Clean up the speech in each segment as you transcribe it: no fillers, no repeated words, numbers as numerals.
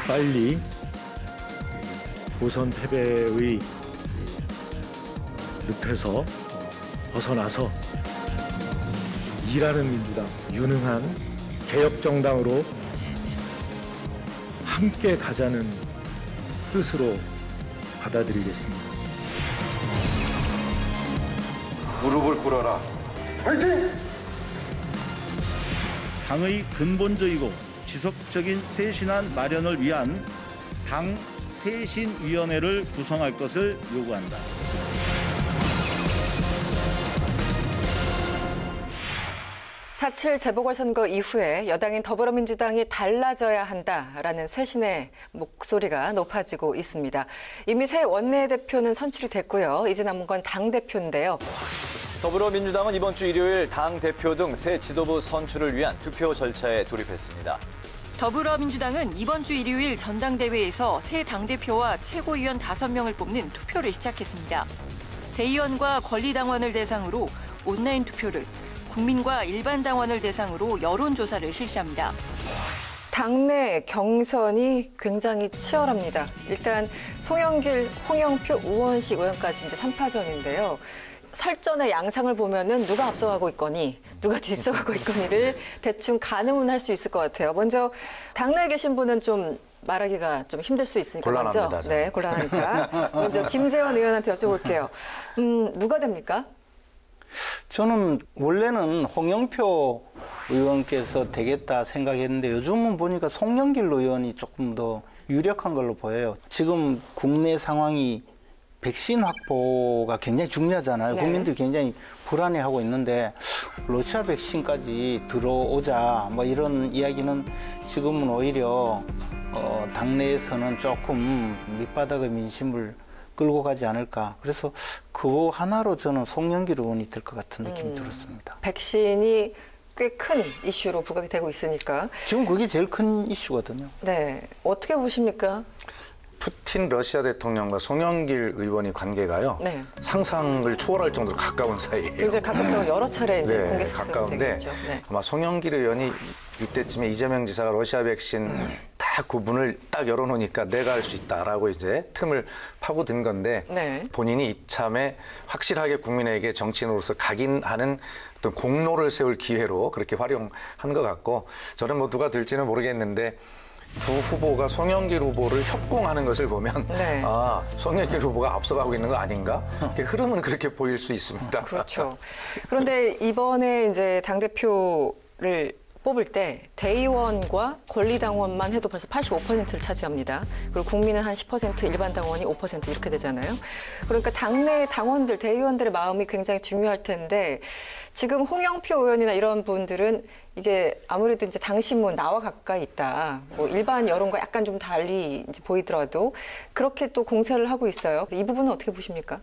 빨리 보선 패배의 늪에서 벗어나서 일하는 민주당, 유능한 개혁정당으로 함께 가자는 뜻으로 받아들이겠습니다. 무릎을 꿇어라. 파이팅! 당의 근본적이고 지속적인 쇄신안 마련을 위한 당 쇄신위원회를 구성할 것을 요구한다. 사.7 재보궐선거 이후에 여당인 더불어민주당이 달라져야 한다라는 쇄신의 목소리가 높아지고 있습니다. 이미 새 원내대표는 선출이 됐고요. 이제 남은 건 당대표인데요. 더불어민주당은 이번 주 일요일 당대표 등 새 지도부 선출을 위한 투표 절차에 돌입했습니다. 더불어민주당은 이번 주 일요일 전당대회에서 새 당대표와 최고위원 5명을 뽑는 투표를 시작했습니다. 대의원과 권리당원을 대상으로 온라인 투표를, 국민과 일반 당원을 대상으로 여론조사를 실시합니다. 당내 경선이 굉장히 치열합니다. 일단 송영길, 홍영표, 우원식 의원까지 이제 3파전인데요. 설전의 양상을 보면은 누가 앞서가고 있거니, 누가 뒤서가고 있거니를 대충 가늠은 할 수 있을 것 같아요. 먼저 당내에 계신 분은 좀 말하기가 좀 힘들 수 있으니까 곤란합니다, 먼저, 저는. 네, 곤란하니까 먼저 김재원 의원한테 여쭤볼게요. 누가 됩니까? 저는 원래는 홍영표 의원께서 되겠다 생각했는데 요즘은 보니까 송영길 의원이 조금 더 유력한 걸로 보여요. 지금 국내 상황이 백신 확보가 굉장히 중요하잖아요. 네. 국민들이 굉장히 불안해하고 있는데 러시아 백신까지 들어오자 뭐 이런 이야기는 지금은 오히려 당내에서는 조금 밑바닥의 민심을 끌고 가지 않을까. 그래서 그거 하나로 저는 송영길 의원이 될 것 같은 느낌이 들었습니다. 백신이 꽤 큰 이슈로 부각이 되고 있으니까. 지금 그게 제일 큰 이슈거든요. 네, 어떻게 보십니까? 푸틴 러시아 대통령과 송영길 의원의 관계가요. 네. 상상을 초월할 정도로 가까운 사이예요. 굉장히 가깝다고 여러 차례 이제 공개 가까운데 수색했죠. 네. 아마 송영길 의원이 이때쯤에 이재명 지사가 러시아 백신 딱 그 문을 딱 열어놓으니까 내가 할 수 있다라고 이제 틈을 파고든 건데 네. 본인이 이참에 확실하게 국민에게 정치인으로서 각인하는 어떤 공로를 세울 기회로 그렇게 활용한 것 같고 저는 뭐 누가 될지는 모르겠는데 두 후보가 송영길 후보를 협공하는 것을 보면 네. 아, 송영길 후보가 앞서가고 있는 거 아닌가? 흐름은 그렇게 보일 수 있습니다. 그렇죠. 그런데 이번에 이제 당대표를 뽑을 때 대의원과 권리당원만 해도 벌써 85%를 차지합니다. 그리고 국민은 한 10%, 일반 당원이 5% 이렇게 되잖아요. 그러니까 당내 당원들, 대의원들의 마음이 굉장히 중요할 텐데 지금 홍영표 의원이나 이런 분들은 이게 아무래도 이제 당신은 나와 가까이 있다. 뭐 일반 여론과 약간 좀 달리 이제 보이더라도 그렇게 또 공세를 하고 있어요. 이 부분은 어떻게 보십니까?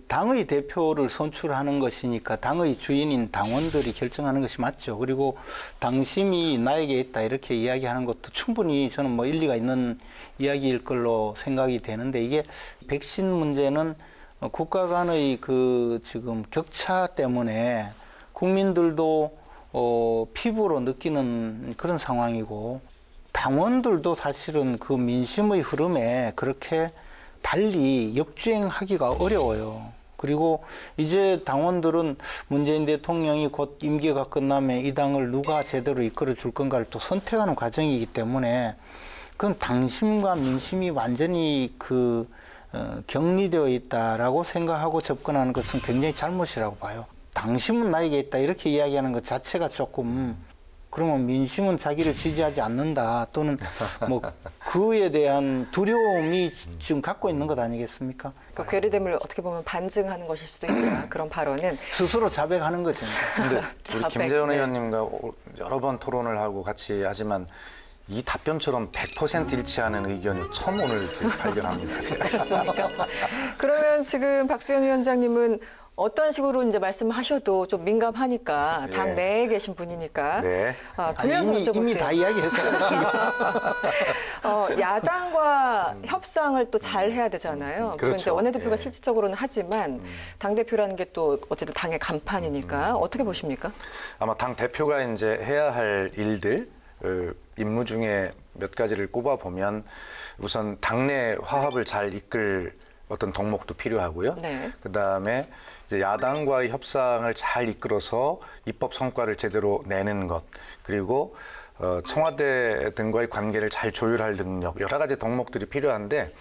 당의 대표를 선출하는 것이니까 당의 주인인 당원들이 결정하는 것이 맞죠. 그리고 당심이 나에게 있다 이렇게 이야기하는 것도 충분히 저는 뭐 일리가 있는 이야기일 걸로 생각이 되는데 이게 백신 문제는 국가 간의 그 지금 격차 때문에 국민들도 피부로 느끼는 그런 상황이고 당원들도 사실은 그 민심의 흐름에 그렇게 달리 역주행하기가 어려워요. 그리고 이제 당원들은 문재인 대통령이 곧 임기가 끝나면 이 당을 누가 제대로 이끌어 줄 건가를 또 선택하는 과정이기 때문에 그건 당심과 민심이 완전히 격리되어 있다라고 생각하고 접근하는 것은 굉장히 잘못이라고 봐요. 당심은 나에게 있다 이렇게 이야기하는 것 자체가 조금 그러면 민심은 자기를 지지하지 않는다 또는 뭐 그에 대한 두려움이 지금 갖고 있는 것 아니겠습니까? 그 괴리됨을 어떻게 보면 반증하는 것일 수도 있다. 그런 발언은 스스로 자백하는 거죠. 근데 우리 자백, 김재원 네. 의원님과 여러 번 토론을 하고 같이 하지만 이 답변처럼 100% 일치하는 의견이 처음 오늘 발견합니다. 제가. 그렇습니까? 그러면 지금 박수현 위원장님은 어떤 식으로 이제 말씀하셔도 좀 민감하니까 당 예. 내에 계신 분이니까 네. 돌려서 여쭤볼게요. 이미 다 이야기했어요. 야당과 협상을 또 잘 해야 되잖아요. 그건 그렇죠. 이제 원내대표가 예. 실질적으로는 하지만 당대표라는 게 또 어쨌든 당의 간판이니까 어떻게 보십니까? 아마 당 대표가 이제 해야 할 일들 임무 중에 몇 가지를 꼽아 보면 우선 당내 화합을 잘 이끌 어떤 덕목도 필요하고요. 네. 그다음에 이제 야당과의 협상을 잘 이끌어서 입법 성과를 제대로 내는 것, 그리고 청와대 등과의 관계를 잘 조율할 능력, 여러 가지 덕목들이 필요한데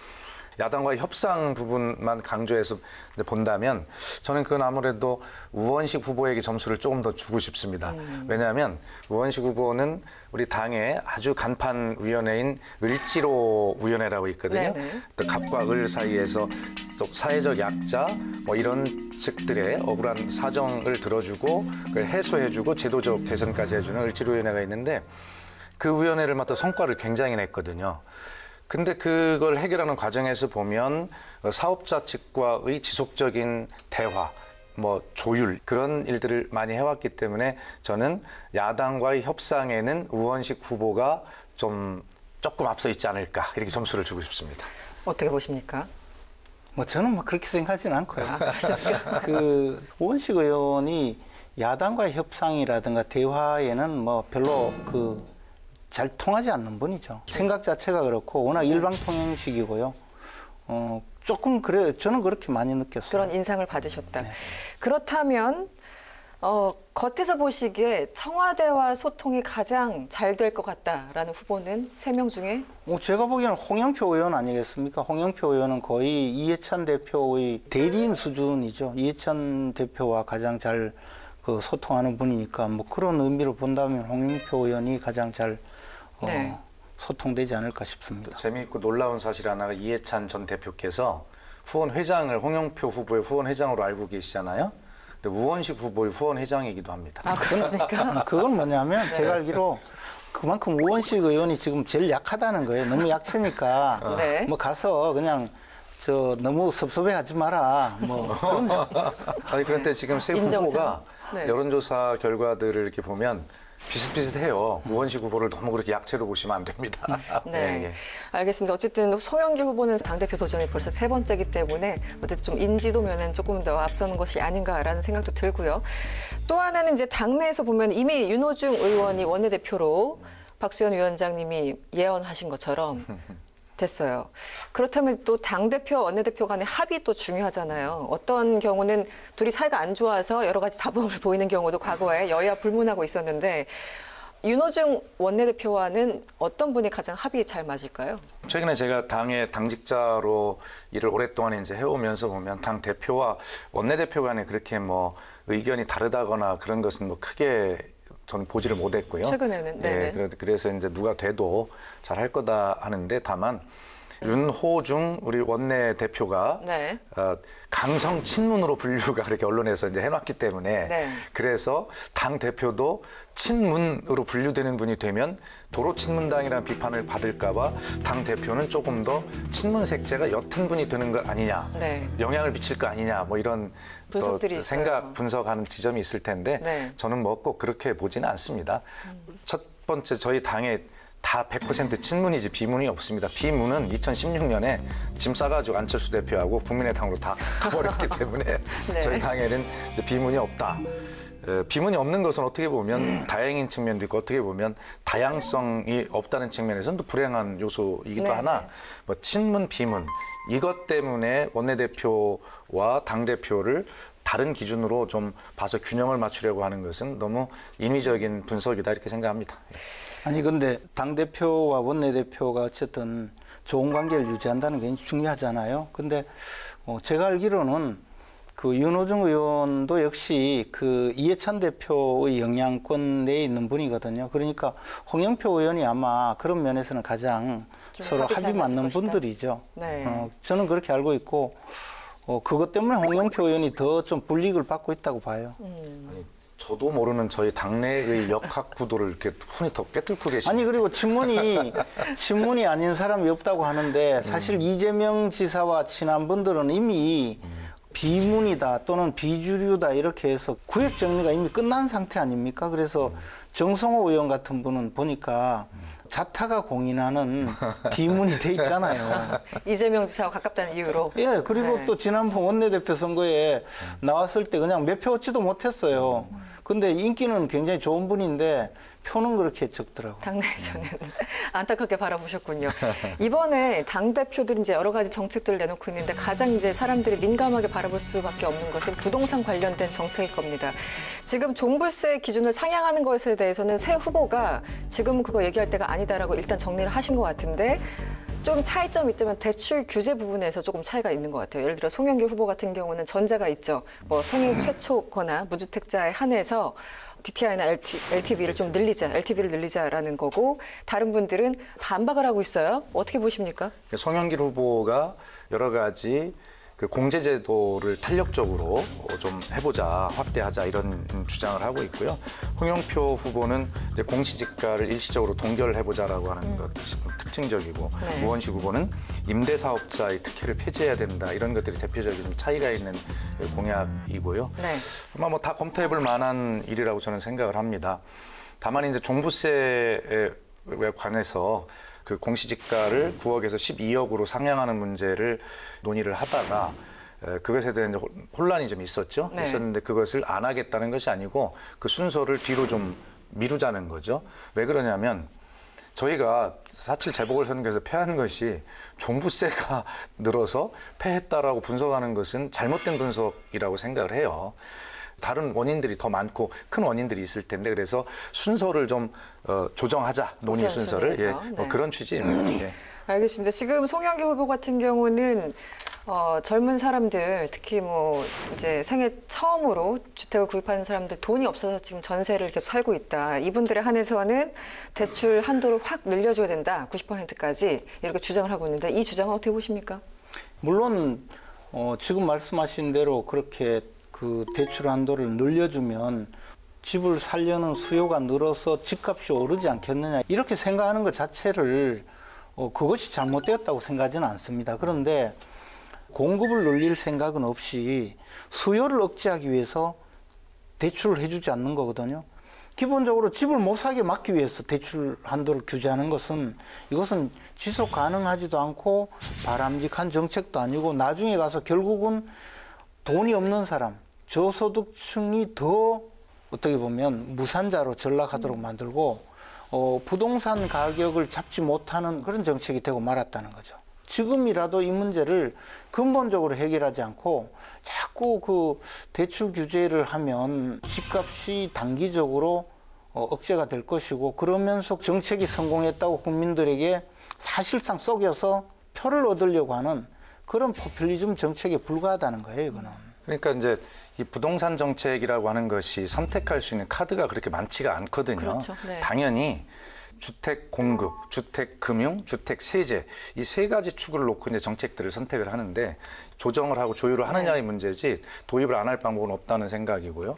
야당과의 협상 부분만 강조해서 본다면 저는 그건 아무래도 우원식 후보에게 점수를 조금 더 주고 싶습니다. 왜냐하면 우원식 후보는 우리 당의 아주 간판 위원회인 을지로 위원회라고 있거든요. 네네. 또 갑과 을 사이에서 또 사회적 약자 뭐 이런 측들의 억울한 사정을 들어주고 그걸 해소해주고 제도적 개선까지 해주는 을지로 위원회가 있는데 그 위원회를 맡아 성과를 굉장히 냈거든요. 근데 그걸 해결하는 과정에서 보면 사업자 측과의 지속적인 대화, 뭐 조율 그런 일들을 많이 해왔기 때문에 저는 야당과의 협상에는 우원식 후보가 조금 앞서 있지 않을까 이렇게 점수를 주고 싶습니다. 어떻게 보십니까? 뭐 저는 뭐 그렇게 생각하지는 않고요. 그 우원식 의원이 야당과의 협상이라든가 대화에는 뭐 별로 잘 통하지 않는 분이죠. 생각 자체가 그렇고 워낙 일방통행식이고요. 조금 그래 저는 그렇게 많이 느꼈어요. 그런 인상을 받으셨다. 네. 그렇다면 겉에서 보시기에 청와대와 소통이 가장 잘 될 것 같다라는 후보는 3명 중에 제가 보기에는 홍영표 의원 아니겠습니까? 홍영표 의원은 거의 이해찬 대표의 대리인 수준이죠. 이해찬 대표와 가장 잘 소통하는 분이니까 뭐 그런 의미로 본다면 홍영표 의원이 가장 잘 네. 소통되지 않을까 싶습니다. 재미있고 놀라운 사실 하나가 이해찬 전 대표께서 후원 회장을 홍영표 후보의 후원 회장으로 알고 계시잖아요. 근데 우원식 후보의 후원 회장이기도 합니다. 아 그렇습니까? 그건 뭐냐면 제가 알기로 그만큼 우원식 의원이 지금 제일 약하다는 거예요. 너무 약체니까 네. 뭐 가서 그냥 너무 섭섭해하지 마라. 뭐 그런 아니 그런데 지금 세 인정상. 후보가 네. 여론조사 결과들을 이렇게 보면 비슷비슷해요. 우원식 후보를 너무 그렇게 약체로 보시면 안 됩니다. 네, 예, 예. 알겠습니다. 어쨌든 송영길 후보는 당대표 도전이 벌써 3번째이기 때문에 어쨌든 좀 인지도면은 조금 더 앞서는 것이 아닌가라는 생각도 들고요. 또 하나는 이제 당내에서 보면 이미 윤호중 의원이 원내대표로 박수현 위원장님이 예언하신 것처럼 됐어요. 그렇다면 또 당대표, 원내대표 간의 합의 또 중요하잖아요. 어떤 경우는 둘이 사이가 안 좋아서 여러 가지 다툼을 보이는 경우도 과거에 여야 불문하고 있었는데 윤호중 원내대표와는 어떤 분이 가장 합이 잘 맞을까요? 최근에 제가 당의 당직자로 일을 오랫동안 이제 해오면서 보면 당 대표와 원내대표 간에 그렇게 뭐 의견이 다르다거나 그런 것은 뭐 크게 저는 보지를 못했고요. 최근에는 네네. 네, 그래서 이제 누가 돼도 잘 할 거다 하는데 다만 윤호중 우리 원내 대표가 네. 강성 친문으로 분류가 그렇게 언론에서 이제 해놨기 때문에 네. 그래서 당 대표도 친문으로 분류되는 분이 되면 도로 친문당이라는 비판을 받을까봐 당 대표는 조금 더 친문 색채가 옅은 분이 되는 거 아니냐, 네. 영향을 미칠 거 아니냐, 뭐 이런 분석들이 있어요. 분석하는 지점이 있을 텐데 네. 저는 뭐 꼭 그렇게 보지는 않습니다. 첫 번째 저희 당에 다 100% 친문이지 비문이 없습니다. 비문은 2016년에 짐 싸가지고 안철수 대표하고 국민의당으로 다 가버렸기 때문에 네. 저희 당에는 이제 비문이 없다. 비문이 없는 것은 어떻게 보면 다행인 측면도 있고 어떻게 보면 다양성이 없다는 측면에서는 또 불행한 요소이기도 네. 하나 뭐 친문 비문 이것 때문에 원내대표와 당대표를 다른 기준으로 좀 봐서 균형을 맞추려고 하는 것은 너무 인위적인 분석이다 이렇게 생각합니다. 아니 근데 당대표와 원내대표가 어쨌든 좋은 관계를 유지한다는 게 중요하잖아요. 근데 제가 알기로는 그 윤호중 의원도 역시 그 이해찬 대표의 영향권 내에 있는 분이거든요. 그러니까 홍영표 의원이 아마 그런 면에서는 가장 서로 합이 맞는 분들이죠. 네. 저는 그렇게 알고 있고 그것 때문에 홍영표 의원이 더 좀 불이익을 받고 있다고 봐요. 아니, 저도 모르는 저희 당내의 역학 구도를 이렇게 훈이 더 깨뚫고 계시네요. 아니 그리고 친문이 아닌 사람이 없다고 하는데 사실 이재명 지사와 친한 분들은 이미 비문이다 또는 비주류다 이렇게 해서 구획 정리가 이미 끝난 상태 아닙니까? 그래서 정성호 의원 같은 분은 보니까 자타가 공인하는 비문이 돼 있잖아요. 이재명 지사와 가깝다는 이유로. 예, 그리고 네. 또 지난번 원내대표 선거에 나왔을 때 그냥 몇 표 얻지도 못했어요. 근데 인기는 굉장히 좋은 분인데 표는 그렇게 적더라고요. 당내에서는 안타깝게 바라보셨군요. 이번에 당대표들이 이제 여러 가지 정책들을 내놓고 있는데 가장 이제 사람들이 민감하게 바라볼 수밖에 없는 것은 부동산 관련된 정책일 겁니다. 지금 종부세 기준을 상향하는 것에 대해서는 새 후보가 지금 그거 얘기할 때가 아니다라고 일단 정리를 하신 것 같은데 좀 차이점이 있지만 대출 규제 부분에서 조금 차이가 있는 것 같아요. 예를 들어 송영길 후보 같은 경우는 전제가 있죠. 뭐 생애 최초거나 무주택자에 한해서 DTI나 LTV를 좀 늘리자, LTV를 늘리자라는 거고 다른 분들은 반박을 하고 있어요. 어떻게 보십니까? 송영길 후보가 여러 가지 그 공제제도를 탄력적으로 좀 해보자, 확대하자 이런 주장을 하고 있고요. 홍영표 후보는 이제 공시지가를 일시적으로 동결해보자라고 하는 것이 특징적이고 네. 우원식 후보는 임대사업자의 특혜를 폐지해야 된다 이런 것들이 대표적인 차이가 있는 공약이고요. 네. 아마 뭐 다 검토해볼 만한 일이라고 저는 생각을 합니다. 다만 이제 종부세에 관해서 그 공시지가를 9억에서 12억으로 상향하는 문제를 논의를 하다가 그것에 대한 혼란이 좀 있었죠. 네. 있었는데 그것을 안 하겠다는 것이 아니고 그 순서를 뒤로 좀 미루자는 거죠. 왜 그러냐면 저희가 4.7 재보궐선거에서 패한 것이 종부세가 늘어서 패했다라고 분석하는 것은 잘못된 분석이라고 생각을 해요. 다른 원인들이 더 많고 큰 원인들이 있을 텐데 그래서 순서를 좀 조정하자 논의 순서를 예, 네. 그런 취지입니다. 예. 알겠습니다. 지금 송영길 후보 같은 경우는 젊은 사람들 특히 뭐 이제 생애 처음으로 주택을 구입하는 사람들 돈이 없어서 지금 전세를 계속 살고 있다. 이분들에 한해서는 대출 한도를 확 늘려줘야 된다. 90%까지 이렇게 주장을 하고 있는데 이 주장은 어떻게 보십니까? 물론 지금 말씀하신 대로 그렇게 그 대출 한도를 늘려주면 집을 살려는 수요가 늘어서 집값이 오르지 않겠느냐 이렇게 생각하는 것 자체를 그것이 잘못되었다고 생각하지는 않습니다. 그런데 공급을 늘릴 생각은 없이 수요를 억제하기 위해서 대출을 해주지 않는 거거든요. 기본적으로 집을 못 사게 막기 위해서 대출 한도를 규제하는 것은 이것은 지속 가능하지도 않고 바람직한 정책도 아니고 나중에 가서 결국은 돈이 없는 사람, 저소득층이 더 어떻게 보면 무산자로 전락하도록 만들고 부동산 가격을 잡지 못하는 그런 정책이 되고 말았다는 거죠. 지금이라도 이 문제를 근본적으로 해결하지 않고 자꾸 그 대출 규제를 하면 집값이 단기적으로 억제가 될 것이고 그러면서 정책이 성공했다고 국민들에게 사실상 속여서 표를 얻으려고 하는 그런 포퓰리즘 정책에 불과하다는 거예요, 이거는. 그러니까 이제 이 부동산 정책이라고 하는 것이 선택할 수 있는 카드가 그렇게 많지가 않거든요. 그렇죠. 네. 당연히 주택 공급, 주택 금융, 주택 세제 이 세 가지 축을 놓고 이제 정책들을 선택을 하는데 조정을 하고 조율을 하느냐의 문제지 도입을 안 할 방법은 없다는 생각이고요.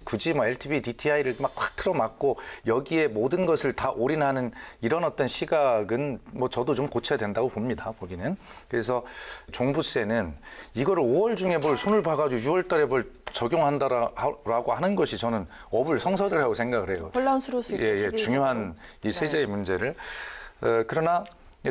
굳이 뭐 LTV, DTI를 막 확 틀어막고 여기에 모든 것을 다 올인하는 이런 어떤 시각은 뭐 저도 좀 고쳐야 된다고 봅니다. 보기는. 그래서 종부세는 이거를 5월 중에 뭘 손을 봐가지고 6월 달에 뭘 적용한다라고 하는 것이 저는 어불성설이라고 생각을 해요. 혼란스러울 수 있죠. 예, 중요한 이 세제의 문제를. 그러나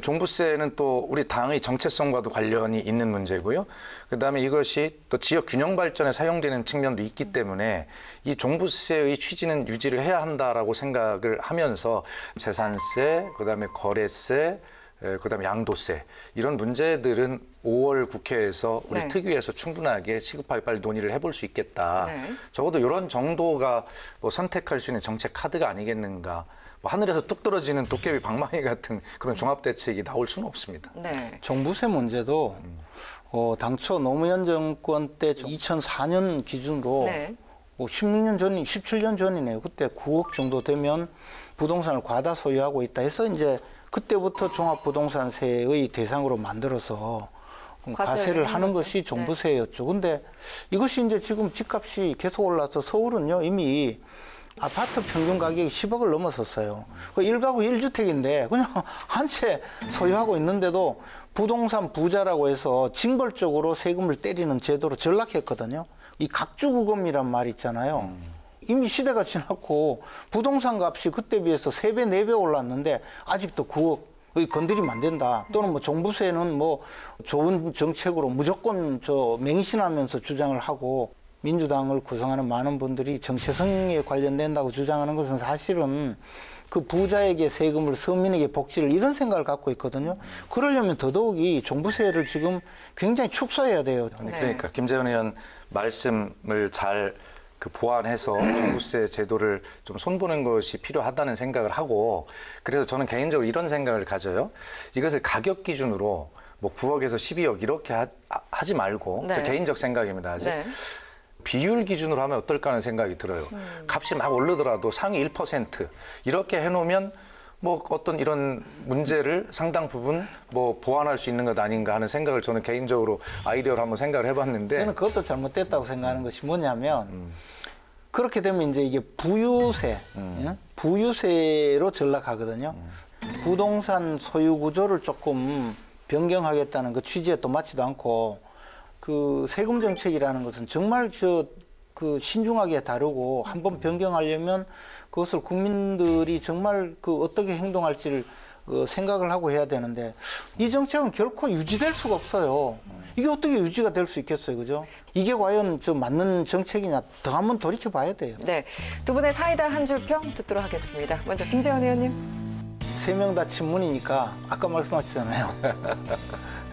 종부세는 또 우리 당의 정체성과도 관련이 있는 문제고요. 그다음에 이것이 또 지역 균형 발전에 사용되는 측면도 있기 때문에 이 종부세의 취지는 유지를 해야 한다라고 생각을 하면서 재산세, 그다음에 거래세, 그다음에 양도세 이런 문제들은 5월 국회에서 우리 네. 특위에서 충분하게 시급하게 빨리 논의를 해볼 수 있겠다. 네. 적어도 이런 정도가 뭐 선택할 수 있는 정책 카드가 아니겠는가. 뭐 하늘에서 뚝 떨어지는 도깨비 방망이 같은 그런 종합 대책이 나올 수는 없습니다. 네. 종부세 문제도 당초 노무현 정권 때 2004년 기준으로 네. 16년 전, 17년 전이네요. 그때 9억 정도 되면 부동산을 과다 소유하고 있다 해서 이제 그때부터 종합부동산세의 대상으로 만들어서 과세를 하는 것이 종부세였죠. 근데 이것이 이제 지금 집값이 계속 올라서 서울은요, 이미 아파트 평균 가격이 10억을 넘었었어요. 그 1가구 1주택인데 그냥 한 채 소유하고 있는데도 부동산 부자라고 해서 징벌적으로 세금을 때리는 제도로 전락했거든요. 이 각주구금이란 말 있잖아요. 이미 시대가 지났고 부동산 값이 그때 비해서 3배, 4배 올랐는데 아직도 9억 건드리면 안 된다. 또는 뭐 종부세는 뭐 좋은 정책으로 무조건 맹신하면서 주장을 하고 민주당을 구성하는 많은 분들이 정체성에 관련된다고 주장하는 것은 사실은 그 부자에게 세금을 서민에게 복지를 이런 생각을 갖고 있거든요. 그러려면 더더욱이 종부세를 지금 굉장히 축소해야 돼요. 그러니까 김재현 의원 말씀을 잘 보완해서 종부세 제도를 좀 손보는 것이 필요하다는 생각을 하고 그래서 저는 개인적으로 이런 생각을 가져요. 이것을 가격 기준으로 뭐 9억에서 12억 이렇게 하지 말고 네. 저 개인적 생각입니다. 아직. 네. 비율 기준으로 하면 어떨까 하는 생각이 들어요. 값이 막 오르더라도 상위 1% 이렇게 해놓으면 뭐 어떤 이런 문제를 상당 부분 뭐 보완할 수 있는 것 아닌가 하는 생각을 저는 개인적으로 아이디어로 한번 생각을 해봤는데 저는 그것도 잘못됐다고 생각하는 것이 뭐냐면 그렇게 되면 이제 이게 부유세, 부유세로 전락하거든요. 부동산 소유 구조를 조금 변경하겠다는 그 취지에 또 맞지도 않고 그 세금 정책이라는 것은 정말 신중하게 다루고 한번 변경하려면 그것을 국민들이 정말 어떻게 행동할지를 생각을 하고 해야 되는데 이 정책은 결코 유지될 수가 없어요. 이게 어떻게 유지가 될 수 있겠어요, 그죠? 이게 과연 맞는 정책이냐 더 한번 돌이켜 봐야 돼요. 네. 두 분의 사이다 한 줄 평 듣도록 하겠습니다. 먼저 김재현 의원님. 3명 다 친문이니까 아까 말씀하셨잖아요.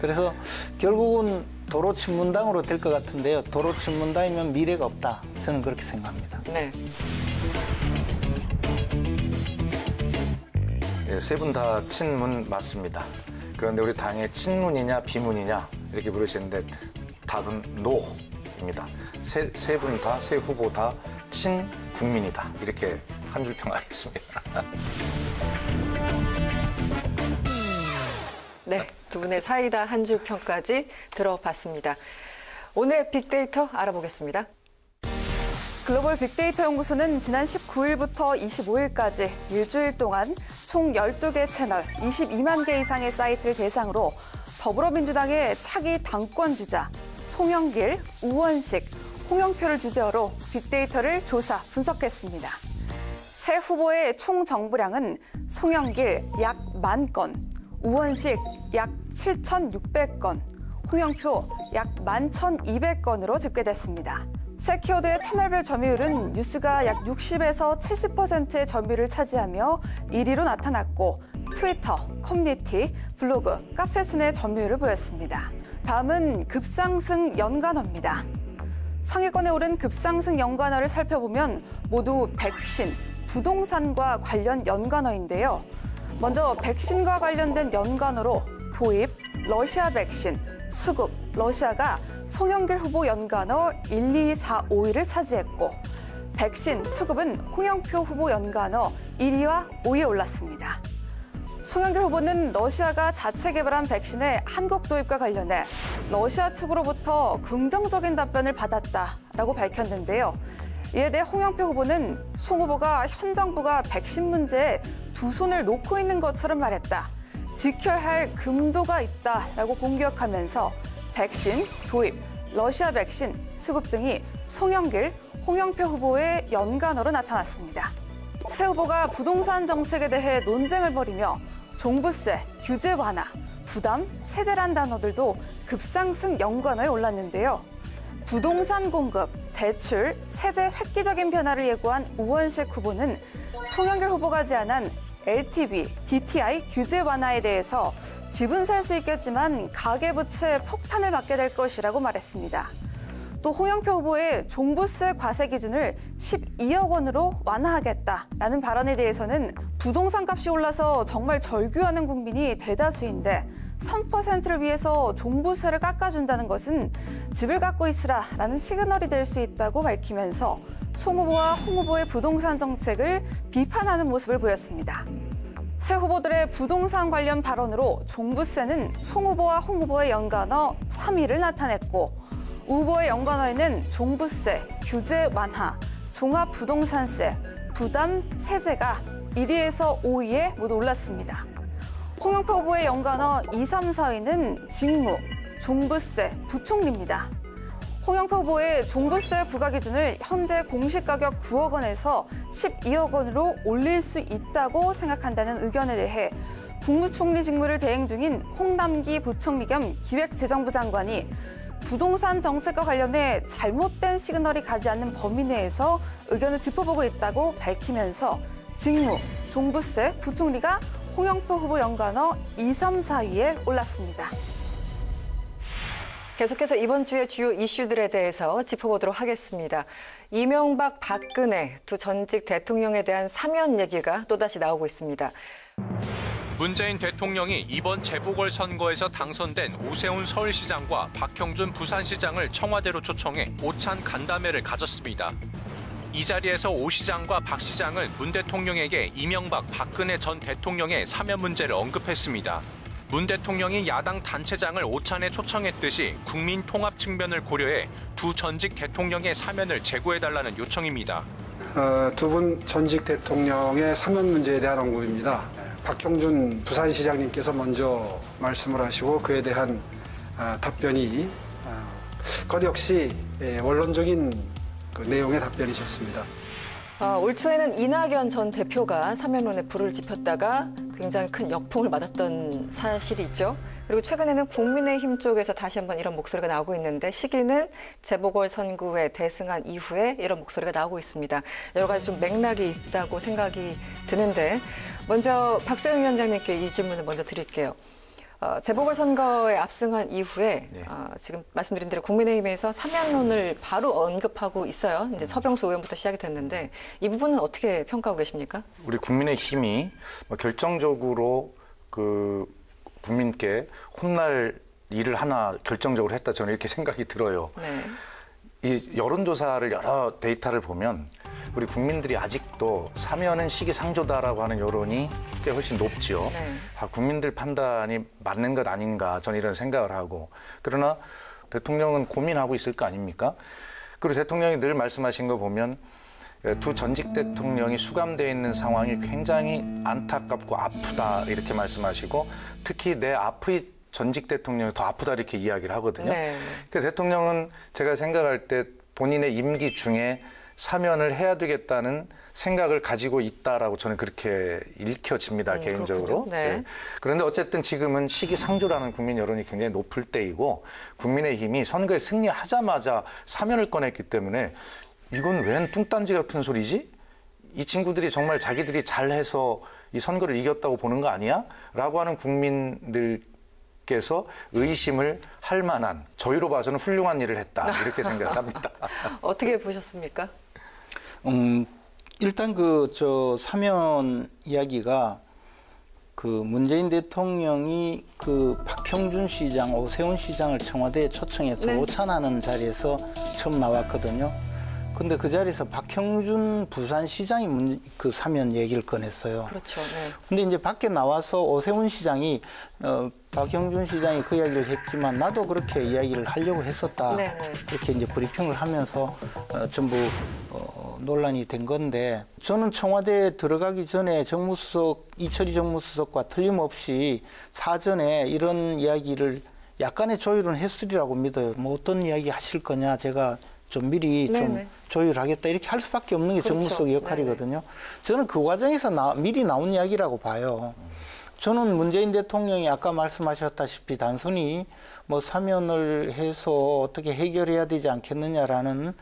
그래서 결국은 도로 친문당으로 될 것 같은데요. 도로 친문당이면 미래가 없다. 저는 그렇게 생각합니다. 네. 세 분 다 친문 맞습니다. 그런데 우리 당의 친문이냐 비문이냐 이렇게 물으시는데 답은 노입니다. 세 분 다, 세 후보 다 친국민이다. 이렇게 한 줄 평하겠습니다. 네, 두 분의 사이다 한 줄 평까지 들어봤습니다. 오늘의 빅데이터 알아보겠습니다. 글로벌 빅데이터 연구소는 지난 19일부터 25일까지 일주일 동안 총 12개 채널 22만 개 이상의 사이트를 대상으로 더불어민주당의 차기 당권주자 송영길, 우원식, 홍영표를 주제어로 빅데이터를 조사, 분석했습니다. 새 후보의 총 정부량은 송영길 약 10,000건, 우원식 약 7,600건, 홍영표 약 11,200건으로 집계됐습니다. 새 키워드의 채널별 점유율은 뉴스가 약 60에서 70%의 점유율을 차지하며 1위로 나타났고 트위터, 커뮤니티, 블로그, 카페 순의 점유율을 보였습니다. 다음은 급상승 연관어입니다. 상위권에 오른 급상승 연관어를 살펴보면 모두 백신, 부동산과 관련 연관어인데요. 먼저 백신과 관련된 연관어로 도입, 러시아 백신, 수급, 러시아가 송영길 후보 연관어 1, 2, 4, 5위를 차지했고 백신, 수급은 홍영표 후보 연관어 1위와 5위에 올랐습니다. 송영길 후보는 러시아가 자체 개발한 백신의 한국 도입과 관련해 러시아 측으로부터 긍정적인 답변을 받았다라고 밝혔는데요. 이에 대해 홍영표 후보는 송 후보가 현 정부가 백신 문제에 두 손을 놓고 있는 것처럼 말했다. 지켜야 할 금도가 있다라고 공격하면서 백신, 도입, 러시아 백신, 수급 등이 송영길, 홍영표 후보의 연관어로 나타났습니다. 새 후보가 부동산 정책에 대해 논쟁을 벌이며 종부세, 규제 완화, 부담, 세대란 단어들도 급상승 연관어에 올랐는데요. 부동산 공급, 대출, 세제 획기적인 변화를 예고한 우원식 후보는 송영길 후보가 제안한 LTV, DTI 규제 완화에 대해서 집은 살 수 있겠지만 가계부채 폭탄을 맞게 될 것이라고 말했습니다. 또 홍영표 후보의 종부세 과세 기준을 12억 원으로 완화하겠다라는 발언에 대해서는 부동산 값이 올라서 정말 절규하는 국민이 대다수인데 3%를 위해서 종부세를 깎아준다는 것은 집을 갖고 있으라라는 시그널이 될 수 있다고 밝히면서 송 후보와 홍 후보의 부동산 정책을 비판하는 모습을 보였습니다. 새 후보들의 부동산 관련 발언으로 종부세는 송 후보와 홍 후보의 연관어 3위를 나타냈고 우 후보의 연관어에는 종부세, 규제 완화, 종합부동산세, 부담 세제가 1위에서 5위에 모두 올랐습니다. 홍영표 후보의 연관어 2, 3, 4위는 직무, 종부세, 부총리입니다. 홍영표 후보의 종부세 부과 기준을 현재 공시가격 9억 원에서 12억 원으로 올릴 수 있다고 생각한다는 의견에 대해 국무총리 직무를 대행 중인 홍남기 부총리 겸 기획재정부 장관이 부동산 정책과 관련해 잘못된 시그널이 가지 않는 범위 내에서 의견을 짚어보고 있다고 밝히면서 직무, 종부세, 부총리가 홍영표 후보 연관어 2, 3, 4위에 올랐습니다. 계속해서 이번 주의 주요 이슈들에 대해서 짚어보도록 하겠습니다. 이명박, 박근혜 두 전직 대통령에 대한 사면 얘기가 또다시 나오고 있습니다. 문재인 대통령이 이번 재보궐선거에서 당선된 오세훈 서울시장과 박형준 부산시장을 청와대로 초청해 오찬 간담회를 가졌습니다. 이 자리에서 오 시장과 박 시장은 문 대통령에게 이명박, 박근혜 전 대통령의 사면 문제를 언급했습니다. 문 대통령이 야당 단체장을 오찬에 초청했듯이 국민 통합 측면을 고려해 두 전직 대통령의 사면을 제고해달라는 요청입니다. 두 분 전직 대통령의 사면 문제에 대한 언급입니다. 박형준 부산시장님께서 먼저 말씀을 하시고 그에 대한 답변이 그것 역시 원론적인 그 내용의 답변이셨습니다. 올 초에는 이낙연 전 대표가 사면론에 불을 지폈다가 굉장히 큰 역풍을 맞았던 사실이 있죠. 그리고 최근에는 국민의힘 쪽에서 다시 한번 이런 목소리가 나오고 있는데 시기는 재보궐선거에 대승한 이후에 이런 목소리가 나오고 있습니다. 여러 가지 좀 맥락이 있다고 생각이 드는데 먼저 박소영 위원장님께 이 질문을 먼저 드릴게요. 재보궐선거에 압승한 이후에 지금 말씀드린 대로 국민의힘에서 사면론을 바로 언급하고 있어요. 이제 서병수 의원부터 시작이 됐는데 이 부분은 어떻게 평가하고 계십니까? 우리 국민의힘이 결정적으로 국민께 혼날 일을 하나 결정적으로 했다 저는 이렇게 생각이 들어요. 네. 이 여론조사를 여러 데이터를 보면 우리 국민들이 아직도 사면은 시기상조다라고 하는 여론이 꽤 훨씬 높죠. 네. 국민들 판단이 맞는 것 아닌가 저는 이런 생각을 하고 그러나 대통령은 고민하고 있을 거 아닙니까? 그리고 대통령이 늘 말씀하신 거 보면 두 전직 대통령이 수감되어 있는 상황이 굉장히 안타깝고 아프다 이렇게 말씀하시고 특히 내 앞의 전직 대통령이 더 아프다 이렇게 이야기를 하거든요. 네. 그래서 대통령은 제가 생각할 때 본인의 임기 중에 사면을 해야 되겠다는 생각을 가지고 있다라고 저는 그렇게 읽혀집니다, 개인적으로. 네. 네. 그런데 어쨌든 지금은 시기상조라는 국민 여론이 굉장히 높을 때이고 국민의힘이 선거에 승리하자마자 사면을 꺼냈기 때문에 이건 웬 뚱딴지 같은 소리지? 이 친구들이 정말 자기들이 잘해서 이 선거를 이겼다고 보는 거 아니야? 라고 하는 국민들께서 의심을 할 만한 저희로 봐서는 훌륭한 일을 했다 이렇게 생각합니다. 어떻게 보셨습니까? 일단 사면 이야기가 문재인 대통령이 박형준 시장, 오세훈 시장을 청와대에 초청해서 오찬하는 자리에서 처음 나왔거든요. 근데 그 자리에서 박형준 부산시장이 사면 얘기를 꺼냈어요. 그렇죠. 네. 근데 이제 밖에 나와서 오세훈 시장이 박형준 시장이 그 이야기를 했지만 나도 그렇게 이야기를 하려고 했었다. 네네. 그렇게 이제 브리핑을 하면서 전부 논란이 된 건데 저는 청와대에 들어가기 전에 이철희 정무수석과 틀림없이 사전에 이런 이야기를 약간의 조율은 했으리라고 믿어요. 어떤 이야기 하실 거냐 제가 좀 미리 좀 조율하겠다 이렇게 할 수밖에 없는 게 정무수석의 역할이거든요. 저는 그 과정에서 미리 나온 이야기라고 봐요. 저는 문재인 대통령이 아까 말씀하셨다시피 단순히 사면을 해서 어떻게 해결해야 되지 않겠느냐라는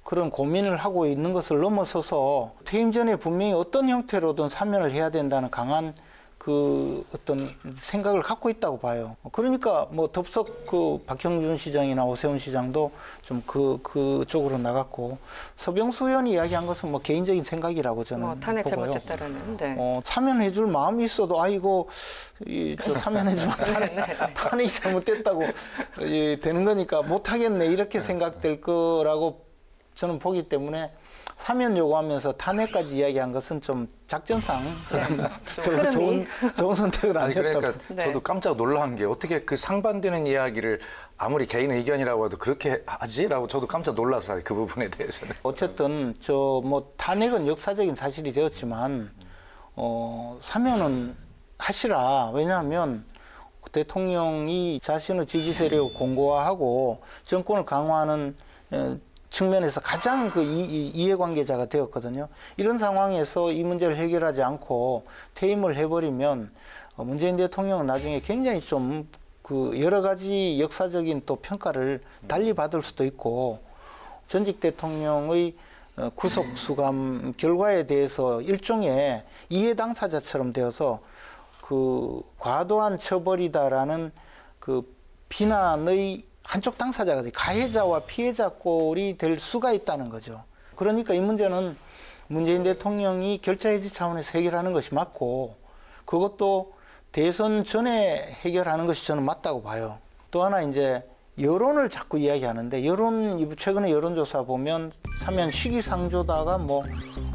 그런 고민을 하고 있는 것을 넘어서서 퇴임 전에 분명히 어떤 형태로든 사면을 해야 된다는 강한 그 어떤 생각을 갖고 있다고 봐요. 그러니까 뭐 덥석 그 박형준 시장이나 오세훈 시장도 좀 그쪽으로 나갔고, 서병수 의원이 이야기한 것은 뭐 개인적인 생각이라고 저는 탄핵 보고요. 잘못했다라는. 네. 사면해줄 마음이 있어도 아이고 저 사면해주면 탄핵이 잘못됐다고 되는 거니까 못하겠네 이렇게 생각될 거라고 저는 보기 때문에 사면 요구하면서 탄핵까지 이야기한 것은 좀 작전상 별로 좋은 선택은 아니 아니었다. 그러니까 네. 저도 깜짝 놀란 게 어떻게 그 상반되는 이야기를 아무리 개인 의견이라고 해도 그렇게 하지라고 저도 깜짝 놀랐어요. 그 부분에 대해서는. 어쨌든 저 뭐 탄핵은 역사적인 사실이 되었지만 사면은 하시라. 왜냐하면 대통령이 자신의 지지 세력을 공고화하고 정권을 강화하는 측면에서 가장 그 이해관계자가 되었거든요. 이런 상황에서 이 문제를 해결하지 않고 퇴임을 해버리면 문재인 대통령은 나중에 굉장히 좀 그 여러 가지 역사적인 또 평가를 달리 받을 수도 있고, 전직 대통령의 구속 수감 결과에 대해서 일종의 이해 당사자처럼 되어서 그 과도한 처벌이다라는 그 비난의 한쪽 당사자가 가해자와 피해자 꼴이 될 수가 있다는 거죠. 그러니까 이 문제는 문재인 대통령이 결자 해지 차원에서 해결하는 것이 맞고, 그것도 대선 전에 해결하는 것이 저는 맞다고 봐요. 또 하나 이제 여론을 자꾸 이야기하는데, 최근에 여론조사 보면 사면 시기상조다가 뭐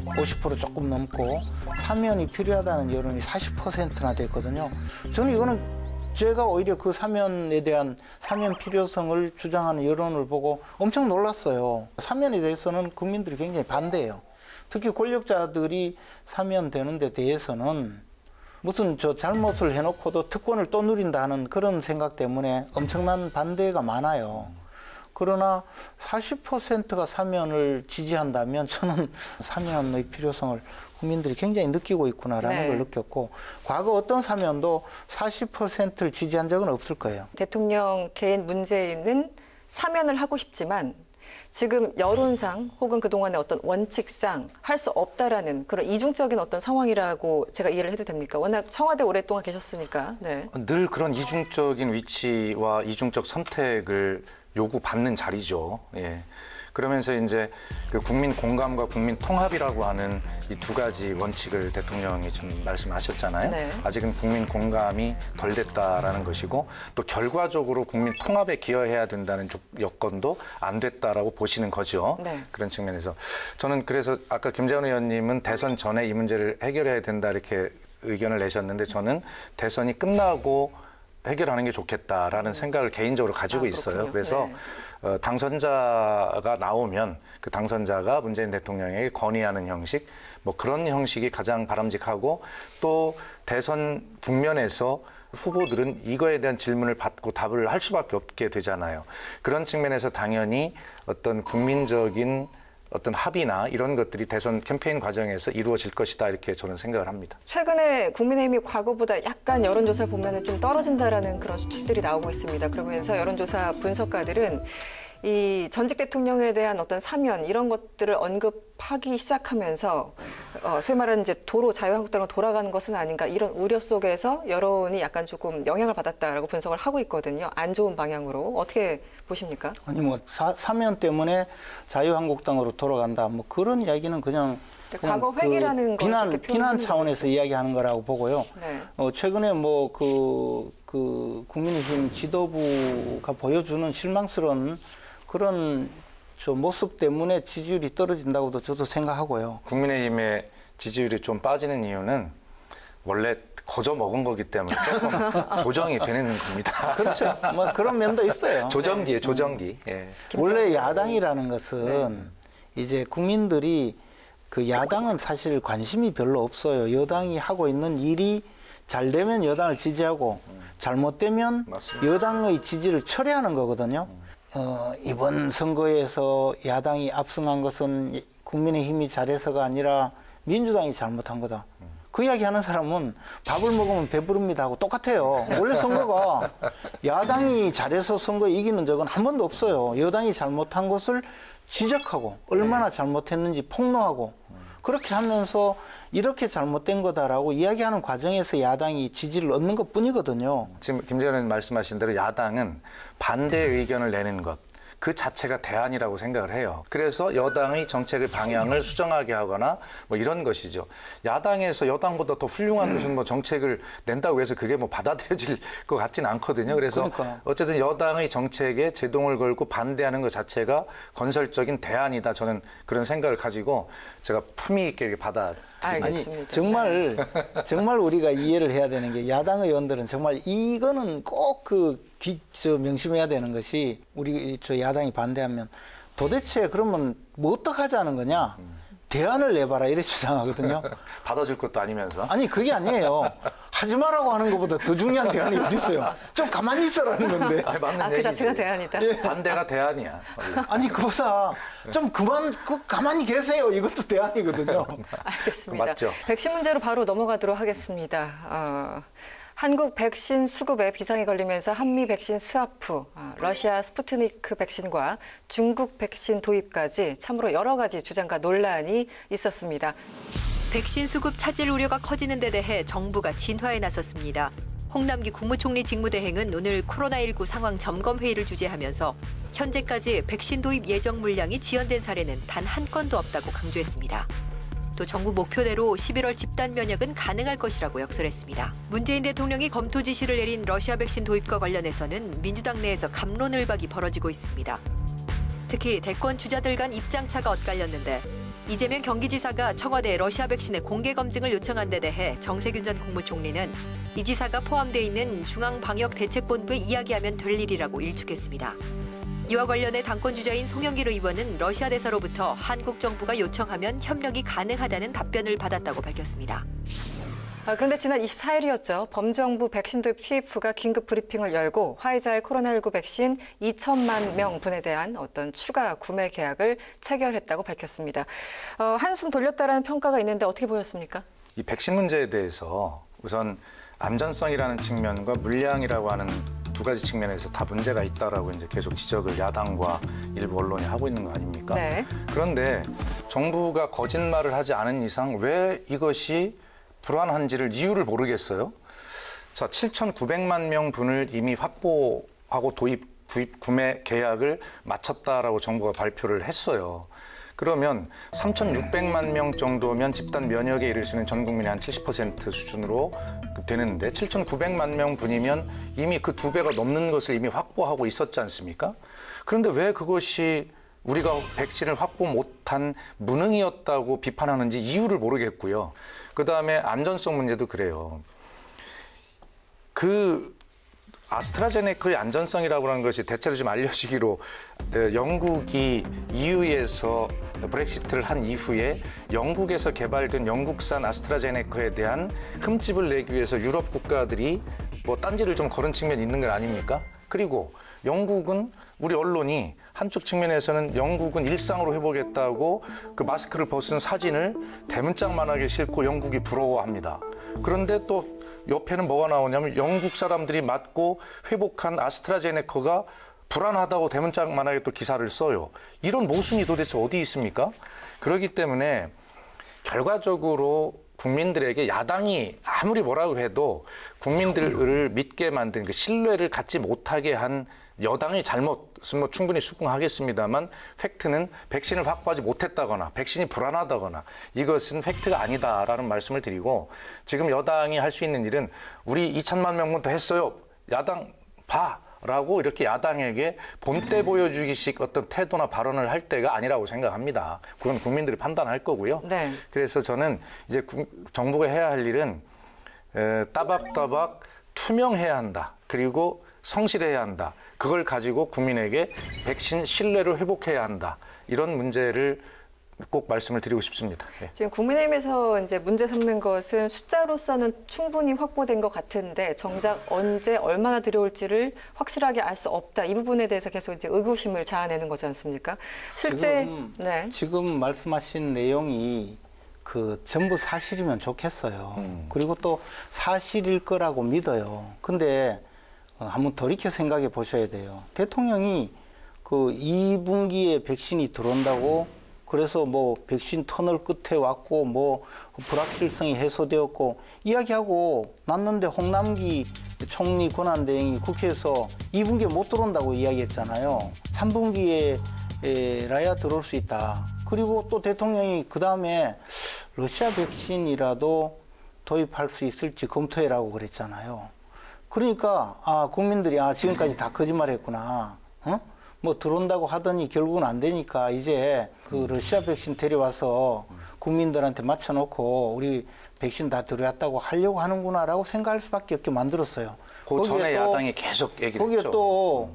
50% 조금 넘고 사면이 필요하다는 여론이 40%나 됐거든요. 저는 이거는 제가 오히려 그 사면에 대한 사면 필요성을 주장하는 여론을 보고 엄청 놀랐어요. 사면에 대해서는 국민들이 굉장히 반대해요. 특히 권력자들이 사면되는 데 대해서는 무슨 저 잘못을 해놓고도 특권을 또 누린다는 그런 생각 때문에 엄청난 반대가 많아요. 그러나 40%가 사면을 지지한다면 저는 사면의 필요성을 국민들이 굉장히 느끼고 있구나라는 네. 걸 느꼈고, 과거 어떤 사면도 40%를 지지한 적은 없을 거예요. 대통령 개인 문제는 사면을 하고 싶지만 지금 여론상 혹은 그동안의 어떤 원칙상 할 수 없다라는 그런 이중적인 어떤 상황이라고 제가 이해를 해도 됩니까? 워낙 청와대 오랫동안 계셨으니까. 네. 늘 그런 이중적인 위치와 이중적 선택을 요구받는 자리죠. 예. 그러면서 이제 그 국민 공감과 국민 통합이라고 하는 이 두 가지 원칙을 대통령이 좀 말씀하셨잖아요. 네. 아직은 국민 공감이 덜 됐다라는 것이고, 또 결과적으로 국민 통합에 기여해야 된다는 여건도 안 됐다라고 보시는 거죠. 네. 그런 측면에서 저는 그래서 아까 김재원 의원님은 대선 전에 이 문제를 해결해야 된다 이렇게 의견을 내셨는데, 저는 대선이 끝나고 해결하는 게 좋겠다라는 생각을 개인적으로 가지고 있어요. 그래서 네. 당선자가 나오면 그 당선자가 문재인 대통령에게 건의하는 형식, 뭐 그런 형식이 가장 바람직하고, 또 대선 국면에서 후보들은 이거에 대한 질문을 받고 답을 할 수밖에 없게 되잖아요. 그런 측면에서 당연히 어떤 국민적인 어떤 합의나 이런 것들이 대선 캠페인 과정에서 이루어질 것이다 이렇게 저는 생각을 합니다. 최근에 국민의힘이 과거보다 약간 여론조사를 보면 좀 떨어진다라는 그런 수치들이 나오고 있습니다. 그러면서 여론조사 분석가들은 이 전직 대통령에 대한 어떤 사면 이런 것들을 언급하기 시작하면서 소위 말하는 이제 도로 자유한국당으로 돌아가는 것은 아닌가, 이런 우려 속에서 여론이 약간 조금 영향을 받았다라고 분석을 하고 있거든요. 안 좋은 방향으로. 어떻게 보십니까? 아니 뭐 사면 때문에 자유한국당으로 돌아간다, 뭐 그런 이야기는 그냥 과거 회기라는 걸 비난 차원에서 이야기하는 거라고 보고요. 네. 최근에 뭐 그 국민의힘 지도부가 보여주는 실망스러운 그런 저 모습 때문에 지지율이 떨어진다고도 저도 생각하고요. 국민의힘의 지지율이 좀 빠지는 이유는 원래 거저 먹은 거기 때문에 조금 조정이 되는 겁니다. 그렇죠. 뭐 그런 면도 있어요. 조정기에 조정기. 예. 원래 야당이라는 것은 이제 국민들이 그 야당은 사실 관심이 별로 없어요. 여당이 하고 있는 일이 잘 되면 여당을 지지하고 잘못되면 맞습니다. 여당의 지지를 철회하는 거거든요. 이번 선거에서 야당이 압승한 것은 국민의힘이 잘해서가 아니라 민주당이 잘못한 거다. 그 이야기 하는 사람은 밥을 먹으면 배부릅니다 하고 똑같아요. 원래 선거가 야당이 잘해서 선거 이기는 적은 한 번도 없어요. 여당이 잘못한 것을 지적하고 얼마나 잘못했는지 폭로하고 그렇게 하면서 이렇게 잘못된 거다라고 이야기하는 과정에서 야당이 지지를 얻는 것뿐이거든요. 지금 김재현 의원 말씀하신 대로 야당은 반대 의견을 내는 것, 그 자체가 대안이라고 생각을 해요. 그래서 여당의 정책의 방향을 수정하게 하거나 뭐 이런 것이죠. 야당에서 여당보다 더 훌륭한 무슨 뭐 정책을 낸다고 해서 그게 뭐 받아들여질 것 같지는 않거든요. 그래서 그러니까요. 어쨌든 여당의 정책에 제동을 걸고 반대하는 것 자체가 건설적인 대안이다. 저는 그런 생각을 가지고 제가 품위 있게 이렇게 알겠습니다. 정말 우리가 이해를 해야 되는 게 야당 의원들은 정말 이거는 꼭 명심해야 되는 것이 우리 야당이 반대하면 도대체 그러면 뭐 어떡하자는 거냐? 대안을 내봐라 이렇게 주장하거든요. 받아줄 것도 아니면서. 아니 그게 아니에요. 하지 말라고 하는 것보다 더 중요한 대안이 어디 있어요. 좀 가만히 있어라는 건데. 아니, 맞는 그 얘기지. 자체가 대안이다. 예. 반대가 대안이야. 아니 그보다 좀 가만히 계세요. 이것도 대안이거든요. 알겠습니다. 맞죠. 백신 문제로 바로 넘어가도록 하겠습니다. 한국 백신 수급에 비상이 걸리면서 한미 백신 스와프, 러시아 스푸트니크 백신과 중국 백신 도입까지 참으로 여러 가지 주장과 논란이 있었습니다. 백신 수급 차질 우려가 커지는 데 대해 정부가 진화에 나섰습니다. 홍남기 국무총리 직무대행은 오늘 코로나19 상황 점검 회의를 주재하면서 현재까지 백신 도입 예정 물량이 지연된 사례는 단 한 건도 없다고 강조했습니다. 또 정부 목표대로 11월 집단 면역은 가능할 것이라고 역설했습니다. 문재인 대통령이 검토 지시를 내린 러시아 백신 도입과 관련해서는 민주당 내에서 갑론을박이 벌어지고 있습니다. 특히 대권 주자들 간 입장차가 엇갈렸는데 이재명 경기지사가 청와대 러시아 백신의 공개 검증을 요청한 데 대해 정세균 전 국무총리는 이 지사가 포함돼 있는 중앙방역대책본부에 이야기하면 될 일이라고 일축했습니다. 이와 관련해 당권 주자인 송영길 의원은 러시아 대사로부터 한국 정부가 요청하면 협력이 가능하다는 답변을 받았다고 밝혔습니다. 그런데 지난 24일이었죠. 범정부 백신 도입 TF가 긴급 브리핑을 열고 화이자의 코로나19 백신 2천만 명분에 대한 어떤 추가 구매 계약을 체결했다고 밝혔습니다. 한숨 돌렸다라는 평가가 있는데 어떻게 보였습니까? 이 백신 문제에 대해서 우선 안전성이라는 측면과 물량이라고 하는 두 가지 측면에서 다 문제가 있다라고 이제 계속 지적을 야당과 일부 언론이 하고 있는 거 아닙니까? 네. 그런데 정부가 거짓말을 하지 않은 이상 왜 이것이 불안한지를 이유를 모르겠어요. 자, 7,900만 명 분을 이미 확보하고 구입 구매 계약을 마쳤다라고 정부가 발표를 했어요. 그러면 3,600만 명 정도면 집단 면역에 이를 수 있는 전 국민의 한 70% 수준으로 되는데 7,900만 명 분이면 이미 그 2배가 넘는 것을 이미 확보하고 있었지 않습니까? 그런데 왜 그것이 우리가 백신을 확보 못한 무능이었다고 비판하는지 이유를 모르겠고요. 그다음에 안전성 문제도 그래요. 아스트라제네카의 안전성이라고 하는 것이 대체로 좀 알려지기로 영국이 EU에서 브렉시트를 한 이후에 영국에서 개발된 영국산 아스트라제네카에 대한 흠집을 내기 위해서 유럽 국가들이 뭐 딴지를 좀 걸은 측면이 있는 건 아닙니까? 그리고 영국은 우리 언론이 한쪽 측면에서는 영국은 일상으로 회복했다고 그 마스크를 벗은 사진을 대문짝만하게 싣고 영국이 부러워합니다. 그런데 또 옆에는 뭐가 나오냐면 영국 사람들이 맞고 회복한 아스트라제네카가 불안하다고 대문짝만하게 또 기사를 써요. 이런 모순이 도대체 어디 있습니까? 그렇기 때문에 결과적으로 국민들에게 야당이 아무리 뭐라고 해도 국민들을 믿게 만든 그 신뢰를 갖지 못하게 한 여당의 잘못은 뭐 충분히 수긍하겠습니다만 팩트는 백신을 확보하지 못했다거나 백신이 불안하다거나 이것은 팩트가 아니다라는 말씀을 드리고 지금 여당이 할 수 있는 일은 우리 2천만 명분 더 했어요. 야당 봐라고 이렇게 야당에게 본때 보여주기식 어떤 태도나 발언을 할 때가 아니라고 생각합니다. 그건 국민들이 판단할 거고요. 네. 그래서 저는 이제 정부가 해야 할 일은 따박따박 투명해야 한다. 그리고 성실해야 한다. 그걸 가지고 국민에게 백신 신뢰를 회복해야 한다. 이런 문제를 꼭 말씀을 드리고 싶습니다. 네. 지금 국민의힘에서 이제 문제 삼는 것은 숫자로서는 충분히 확보된 것 같은데 정작 언제 얼마나 들여올지를 확실하게 알 수 없다. 이 부분에 대해서 계속 이제 의구심을 자아내는 거지 않습니까? 실제 지금 말씀하신 내용이 전부 사실이면 좋겠어요. 그리고 또 사실일 거라고 믿어요. 근데 한번 돌이켜 생각해 보셔야 돼요. 대통령이 그 2분기에 백신이 들어온다고 그래서 뭐 백신 터널 끝에 왔고 뭐 불확실성이 해소되었고 이야기하고 났는데 홍남기 총리 권한대행이 국회에서 2분기에 못 들어온다고 이야기했잖아요. 3분기에 라야 들어올 수 있다. 그리고 또 대통령이 그 다음에 러시아 백신이라도 도입할 수 있을지 검토해라고 그랬잖아요. 그러니까 국민들이 지금까지 다 거짓말했구나. 뭐 들어온다고 하더니 결국은 안 되니까 이제 그 러시아 백신 데려와서 국민들한테 맞춰놓고 우리 백신 다 들어왔다고 하려고 하는구나라고 생각할 수밖에 없게 만들었어요. 그 전에 야당이 계속 얘기를 거기에 했죠. 또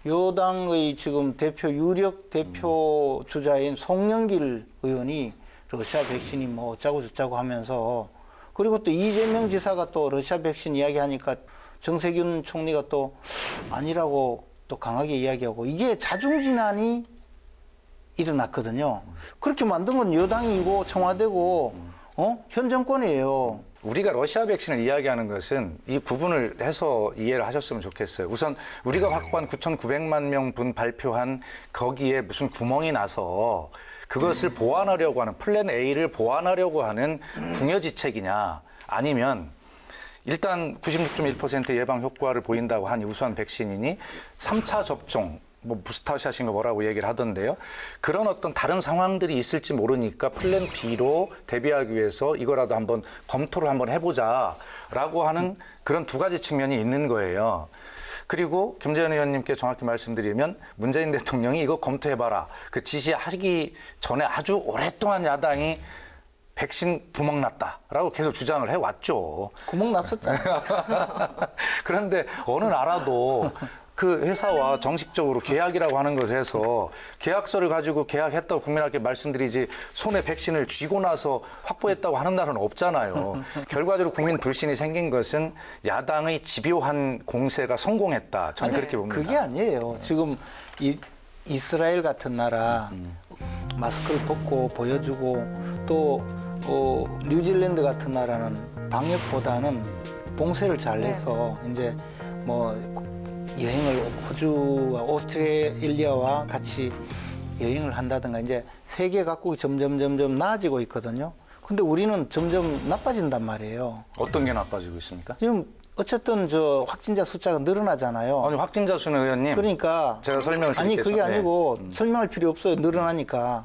여당의 지금 유력 대표 주자인 송영길 의원이 러시아 백신이 뭐 어쩌고 저쩌고 하면서 그리고 또 이재명 지사가 또 러시아 백신 이야기하니까 정세균 총리가 또 아니라고 또 강하게 이야기하고 이게 자중진환이 일어났거든요. 그렇게 만든 건 여당이고 청와대고 현 정권이에요. 우리가 러시아 백신을 이야기하는 것은 이 구분을 해서 이해를 하셨으면 좋겠어요. 우선 우리가 확보한 9,900만 명분 발표한 거기에 무슨 구멍이 나서 그것을 보완하려고 하는 플랜 A를 보완하려고 하는 궁여지책이냐 아니면 일단 96.1% 예방 효과를 보인다고 한 우수한 백신이니 3차 접종, 뭐 부스터샷인가 뭐라고 얘기를 하던데요. 그런 어떤 다른 상황들이 있을지 모르니까 플랜 B로 대비하기 위해서 이거라도 한번 검토를 한번 해보자라고 하는 그런 두 가지 측면이 있는 거예요. 그리고 김재현 의원님께 정확히 말씀드리면 문재인 대통령이 이거 검토해봐라. 그 지시하기 전에 아주 오랫동안 야당이 백신 구멍 났다라고 계속 주장을 해왔죠. 구멍 났었잖아요. 그런데 어느 나라도 그 회사와 정식적으로 계약이라고 하는 것에서 계약서를 가지고 계약했다고 국민에게 말씀드리지 손에 백신을 쥐고 나서 확보했다고 하는 나라는 없잖아요. 결과적으로 국민 불신이 생긴 것은 야당의 집요한 공세가 성공했다. 저는 그렇게 봅니다. 그게 아니에요. 지금 이스라엘 같은 나라 마스크를 벗고 보여주고 또 뉴질랜드 같은 나라는 방역보다는 봉쇄를 잘해서 이제 뭐 여행을 호주와 오스트레일리아와 같이 여행을 한다든가 이제 세계 각국이 점점 나아지고 있거든요. 근데 우리는 점점 나빠진단 말이에요. 어떤 게 나빠지고 있습니까? 지금 어쨌든 확진자 숫자가 늘어나잖아요. 아니 확진자 수는 의원님. 그러니까 제가 설명을 드릴게요. 아니 그게 아니고 설명할 필요 없어요. 늘어나니까.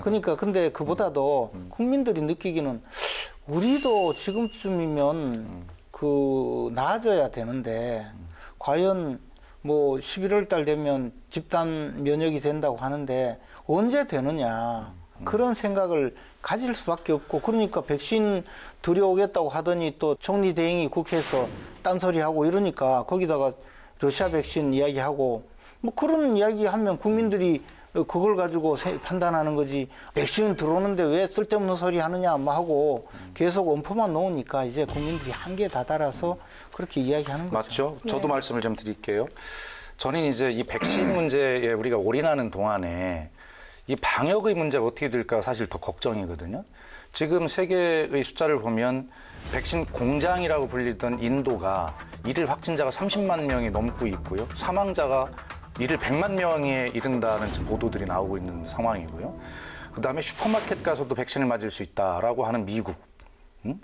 그러니까 근데 그보다도 국민들이 느끼기는 우리도 지금쯤이면 나아져야 되는데 과연 뭐 11월 달 되면 집단 면역이 된다고 하는데 언제 되느냐 그런 생각을 가질 수밖에 없고 그러니까 백신 들여오겠다고 하더니 또 총리 대행이 국회에서 딴소리하고 이러니까 거기다가 러시아 백신 이야기하고 뭐 그런 이야기하면 국민들이 그걸 가지고 판단하는 거지 백신 들어오는데 왜 쓸데없는 소리 하느냐 뭐 하고 계속 원포만 놓으니까 이제 국민들이 한계에 다다라서 그렇게 이야기하는 거죠. 맞죠. 저도 말씀을 좀 드릴게요. 저는 이제 이 백신 문제에 우리가 올인하는 동안에 이 방역의 문제가 어떻게 될까 사실 더 걱정이거든요. 지금 세계의 숫자를 보면 백신 공장이라고 불리던 인도가 일일 확진자가 30만 명이 넘고 있고요. 사망자가 일일 100만 명에 이른다는 보도들이 나오고 있는 상황이고요. 그다음에 슈퍼마켓 가서도 백신을 맞을 수 있다라고 하는 미국.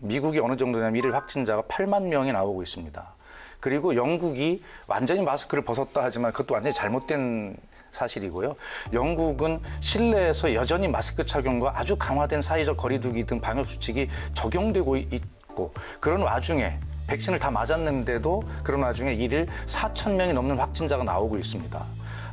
미국이 어느 정도냐면 일일 확진자가 8만 명이 나오고 있습니다. 그리고 영국이 완전히 마스크를 벗었다 하지만 그것도 완전히 잘못된 사실이고요. 영국은 실내에서 여전히 마스크 착용과 아주 강화된 사회적 거리두기 등 방역 수칙이 적용되고 있고 그런 와중에 백신을 다 맞았는데도 그런 와중에 일일 4,000명이 넘는 확진자가 나오고 있습니다.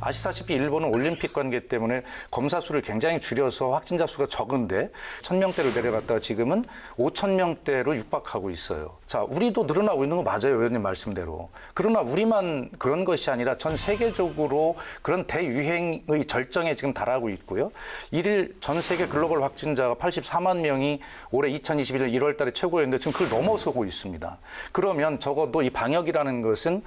아시다시피 일본은 올림픽 관계 때문에 검사 수를 굉장히 줄여서 확진자 수가 적은데 1,000명대로 내려갔다가 지금은 5,000명대로 육박하고 있어요. 자, 우리도 늘어나고 있는 거 맞아요, 의원님 말씀대로. 그러나 우리만 그런 것이 아니라 전 세계적으로 그런 대유행의 절정에 지금 달하고 있고요. 일일 전 세계 글로벌 확진자가 84만 명이 올해 2021년 1월 달에 최고였는데 지금 그걸 넘어서고 있습니다. 그러면 적어도 이 방역이라는 것은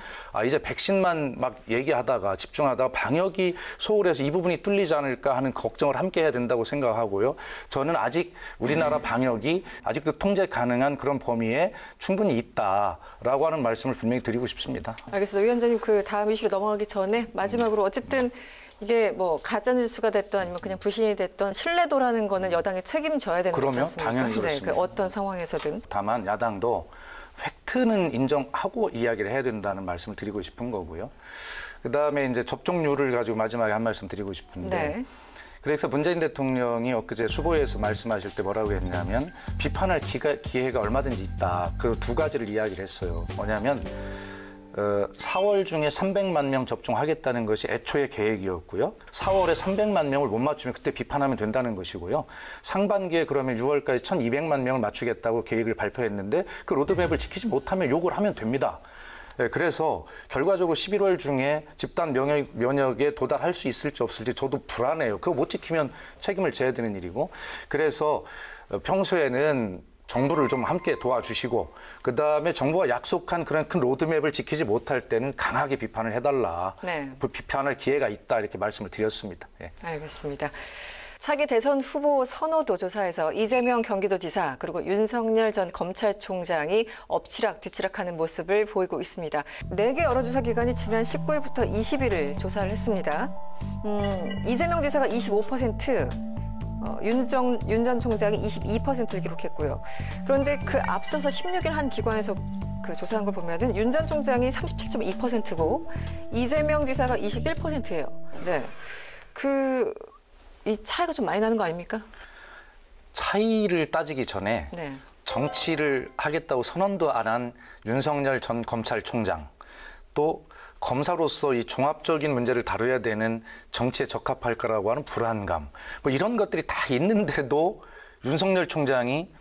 이제 백신만 막 얘기하다가 집중하다가 방역이 소홀해서 이 부분이 뚫리지 않을까 하는 걱정을 함께 해야 된다고 생각하고요. 저는 아직 우리나라 방역이 아직도 통제 가능한 그런 범위에 충분히 있다라고 하는 말씀을 분명히 드리고 싶습니다. 알겠습니다. 위원장님 그 다음 이슈로 넘어가기 전에 마지막으로 어쨌든 이게 뭐 가짜 뉴스가 됐던 아니면 그냥 불신이 됐던 신뢰도라는 거는 여당이 책임져야 되는 거지 그러면 않습니까? 당연히 네, 그렇습니다. 그 어떤 상황에서든. 다만 야당도 팩트는 인정하고 이야기를 해야 된다는 말씀을 드리고 싶은 거고요. 그다음에 이제 접종률을 가지고 마지막에 한 말씀 드리고 싶은데 네. 그래서 문재인 대통령이 엊그제 수보에서 말씀하실 때 뭐라고 했냐면 비판할 기회가 얼마든지 있다. 그 두 가지를 이야기를 했어요. 뭐냐면 4월 중에 300만 명 접종하겠다는 것이 애초의 계획이었고요. 4월에 300만 명을 못 맞추면 그때 비판하면 된다는 것이고요. 상반기에 그러면 6월까지 1200만 명을 맞추겠다고 계획을 발표했는데 그 로드맵을 지키지 못하면 욕을 하면 됩니다. 네, 그래서 결과적으로 11월 중에 집단 면역에 도달할 수 있을지 없을지 저도 불안해요. 그거 못 지키면 책임을 져야 되는 일이고. 그래서 평소에는 정부를 좀 함께 도와주시고 그다음에 정부가 약속한 그런 큰 로드맵을 지키지 못할 때는 강하게 비판을 해달라. 네. 비판할 기회가 있다 이렇게 말씀을 드렸습니다. 네. 알겠습니다. 차기 대선 후보 선호도 조사에서 이재명 경기도지사 그리고 윤석열 전 검찰총장이 엎치락 뒤치락하는 모습을 보이고 있습니다. 4개 여론조사 기관이 지난 19일부터 20일을 조사를 했습니다. 이재명 지사가 25%, 윤 전 총장이 22%를 기록했고요. 그런데 그 앞서서 16일 한 기관에서 그 조사한 걸 보면은 윤 전 총장이 37.2%고 이재명 지사가 21%예요. 네, 이 차이가 좀 많이 나는 거 아닙니까? 차이를 따지기 전에 네. 정치를 하겠다고 선언도 안 한 윤석열 전 검찰총장 또 검사로서 이 종합적인 문제를 다뤄야 되는 정치에 적합할 거라고 하는 불안감 뭐 이런 것들이 다 있는데도 윤석열 총장이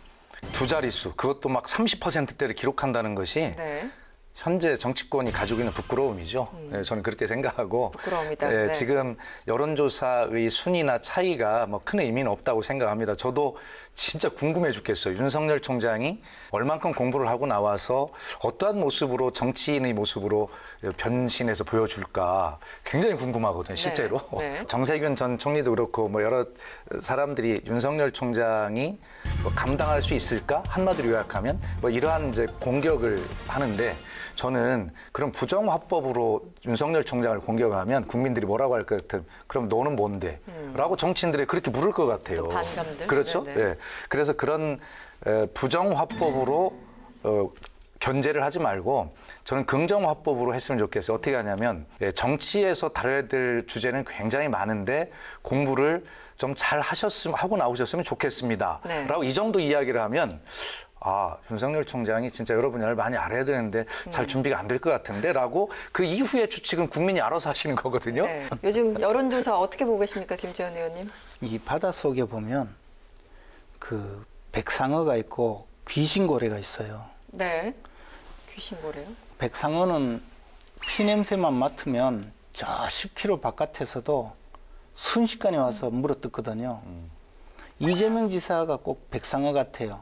두 자릿수 그것도 막 30%대를 기록한다는 것이 네. 현재 정치권이 가지고 있는 부끄러움이죠. 네, 저는 그렇게 생각하고 부끄러움이다. 네, 네. 지금 여론조사의 순위나 차이가 뭐 큰 의미는 없다고 생각합니다. 저도 진짜 궁금해 죽겠어요. 윤석열 총장이 얼만큼 공부를 하고 나와서 어떠한 모습으로 정치인의 모습으로 변신해서 보여줄까 굉장히 궁금하거든요. 실제로. 네. 정세균 전 총리도 그렇고 뭐 여러 사람들이 윤석열 총장이 뭐 감당할 수 있을까? 한마디로 요약하면 뭐 이러한 이제 공격을 하는데 저는 그런 부정화법으로 윤석열 총장을 공격하면 국민들이 뭐라고 할 것 같은 그럼 너는 뭔데? 라고 정치인들이 그렇게 물을 것 같아요. 또 반감들. 그렇죠. 네네. 네. 그래서 그런 부정화법으로 견제를 하지 말고 저는 긍정화법으로 했으면 좋겠어요. 어떻게 하냐면 정치에서 다뤄야 될 주제는 굉장히 많은데 공부를 좀 잘 하고 나오셨으면 좋겠습니다. 네. 라고 이 정도 이야기를 하면 윤석열 총장이 진짜 여러분이 많이 알아야 되는데 잘 준비가 안 될 것 같은데 라고 그 이후의 추측은 국민이 알아서 하시는 거거든요. 네. 요즘 여론조사 어떻게 보고 계십니까, 김재원 의원님? 이 바닷속에 보면 그 백상어가 있고 귀신고래가 있어요. 네. 귀신고래요? 백상어는 피냄새만 맡으면 저 10km 바깥에서도 순식간에 와서 물어뜯거든요. 이재명 지사가 꼭 백상어 같아요.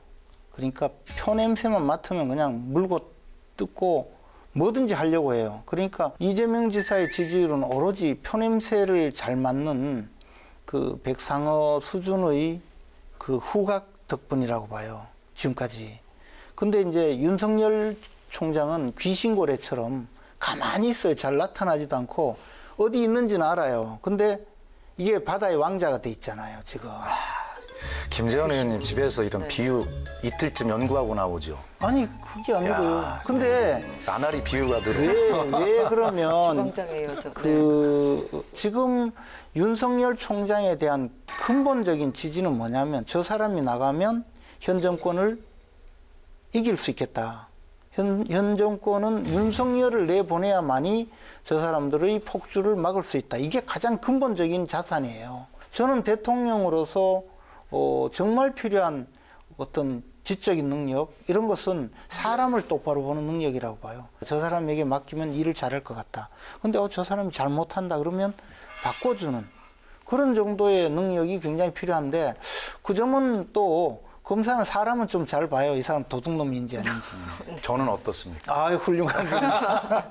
그러니까 표냄새만 맡으면 그냥 물고 뜯고 뭐든지 하려고 해요. 그러니까 이재명 지사의 지지율은 오로지 표냄새를 잘 맡는 그 백상어 수준의 그 후각 덕분이라고 봐요. 지금까지. 근데 이제 윤석열 총장은 귀신고래처럼 가만히 있어요. 잘 나타나지도 않고 어디 있는지는 알아요. 근데 이게 바다의 왕자가 돼 있잖아요, 지금. 김재원 의원님 집에서 이런 비유 이틀쯤 연구하고 나오죠. 아니 그게 아니고요. 근데 나날이 비유가 들어. 왜 그러면 주방장에 이어서. 지금 윤석열 총장에 대한 근본적인 지지는 뭐냐면 저 사람이 나가면 현 정권을 이길 수 있겠다. 현 정권은 윤석열을 내보내야만이 저 사람들의 폭주를 막을 수 있다. 이게 가장 근본적인 자산이에요. 저는 대통령으로서 정말 필요한 어떤 지적인 능력 이런 것은 사람을 똑바로 보는 능력이라고 봐요. 저 사람에게 맡기면 일을 잘할 것 같다. 근데 저 사람이 잘못한다 그러면 바꿔주는 그런 정도의 능력이 굉장히 필요한데 그 점은 또 검사는 사람은 좀 잘 봐요. 이 사람 도둑놈인지 아닌지. 저는 어떻습니까? 훌륭합니다.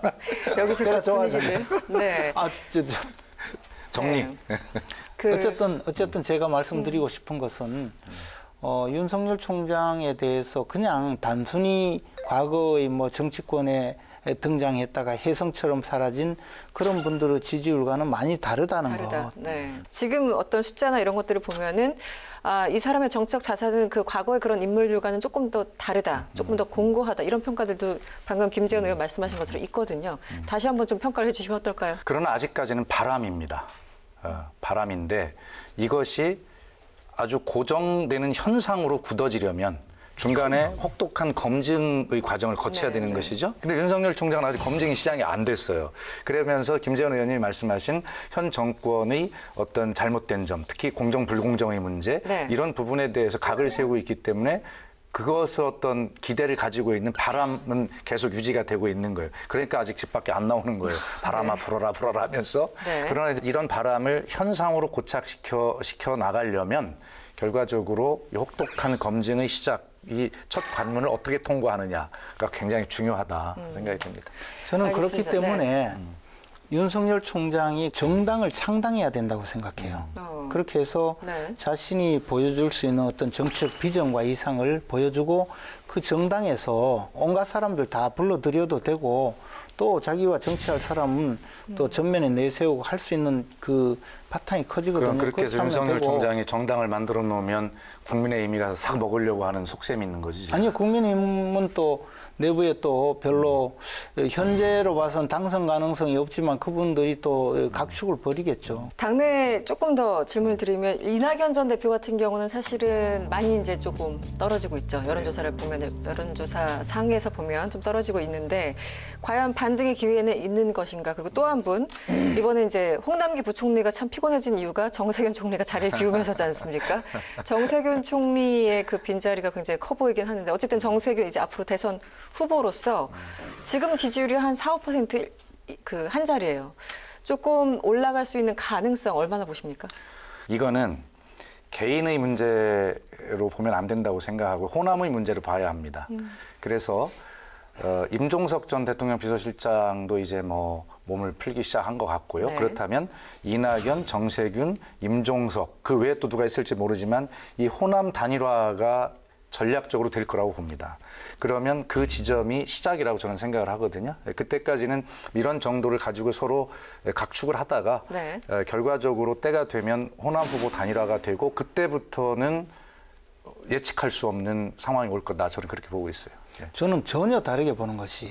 여기서 제가 분위기를. 네. 정리. 네. 어쨌든 제가 말씀드리고 싶은 것은 윤석열 총장에 대해서 그냥 단순히 과거의 뭐 정치권에 등장했다가 혜성처럼 사라진 그런 분들의 지지율과는 많이 다르다는 거. 네. 지금 어떤 숫자나 이런 것들을 보면은 이 사람의 정책 자산은 그 과거의 그런 인물들과는 조금 더 다르다, 조금 더 공고하다 이런 평가들도 방금 김재원 의원 말씀하신 것처럼 있거든요. 다시 한번 좀 평가를 해주시면 어떨까요? 그러나 아직까지는 바람입니다. 바람인데 이것이 아주 고정되는 현상으로 굳어지려면 중간에 혹독한 검증의 과정을 거쳐야 되는 것이죠. 근데 윤석열 총장은 아직 검증이 시작이 안 됐어요. 그러면서 김재원 의원님이 말씀하신 현 정권의 어떤 잘못된 점, 특히 공정 불공정의 문제 이런 부분에 대해서 각을 세우고 있기 때문에 그것의 어떤 기대를 가지고 있는 바람은 계속 유지가 되고 있는 거예요. 그러니까 아직 집 밖에 안 나오는 거예요. 바람아 불어라 불어라 하면서. 그러나 이런 바람을 현상으로 고착시켜 나가려면 결과적으로 혹독한 검증의 시작, 이 첫 관문을 어떻게 통과하느냐가 굉장히 중요하다 생각이 듭니다. 저는 알겠습니다. 그렇기 때문에 윤석열 총장이 정당을 창당해야 된다고 생각해요. 그렇게 해서 자신이 보여줄 수 있는 어떤 정치적 비전과 이상을 보여주고 그 정당에서 온갖 사람들 다 불러들여도 되고 또 자기와 정치할 사람은 또 전면에 내세우고 할 수 있는 그 바탕이 커지거든요. 그럼 그렇게 해서 윤석열 총장이 정당을 만들어 놓으면 국민의힘이 가서 싹 먹으려고 하는 속셈이 있는 거지. 아니요. 국민의힘은 또 내부에 또 별로 현재로 봐서는 당선 가능성이 없지만 그분들이 또 각축을 벌이겠죠. 당내 조금 더 질문을 드리면 이낙연 전 대표 같은 경우는 사실은 많이 이제 조금 떨어지고 있죠. 여론조사를 보면 여론조사 상에서 보면 좀 떨어지고 있는데 과연 반등의 기회는 있는 것인가? 그리고 또 한 분 이번에 이제 홍남기 부총리가 참 피곤해진 이유가 정세균 총리가 자리를 비우면서지 않습니까? 정세균 총리의 그 빈자리가 굉장히 커 보이긴 하는데 어쨌든 정세균 이제 앞으로 대선 후보로서 지금 지지율이 한 4, 5% 그 한 자리예요. 조금 올라갈 수 있는 가능성 얼마나 보십니까? 이거는 개인의 문제로 보면 안 된다고 생각하고 호남의 문제를 봐야 합니다. 그래서 임종석 전 대통령 비서실장도 이제 뭐 몸을 풀기 시작한 것 같고요. 그렇다면 이낙연, 정세균, 임종석 그 외에 또 누가 있을지 모르지만 이 호남 단일화가 전략적으로 될 거라고 봅니다. 그러면 그 지점이 시작이라고 저는 생각을 하거든요. 그때까지는 이런 정도를 가지고 서로 각축을 하다가 결과적으로 때가 되면 호남 후보 단일화가 되고 그때부터는 예측할 수 없는 상황이 올 거다. 저는 그렇게 보고 있어요. 저는 전혀 다르게 보는 것이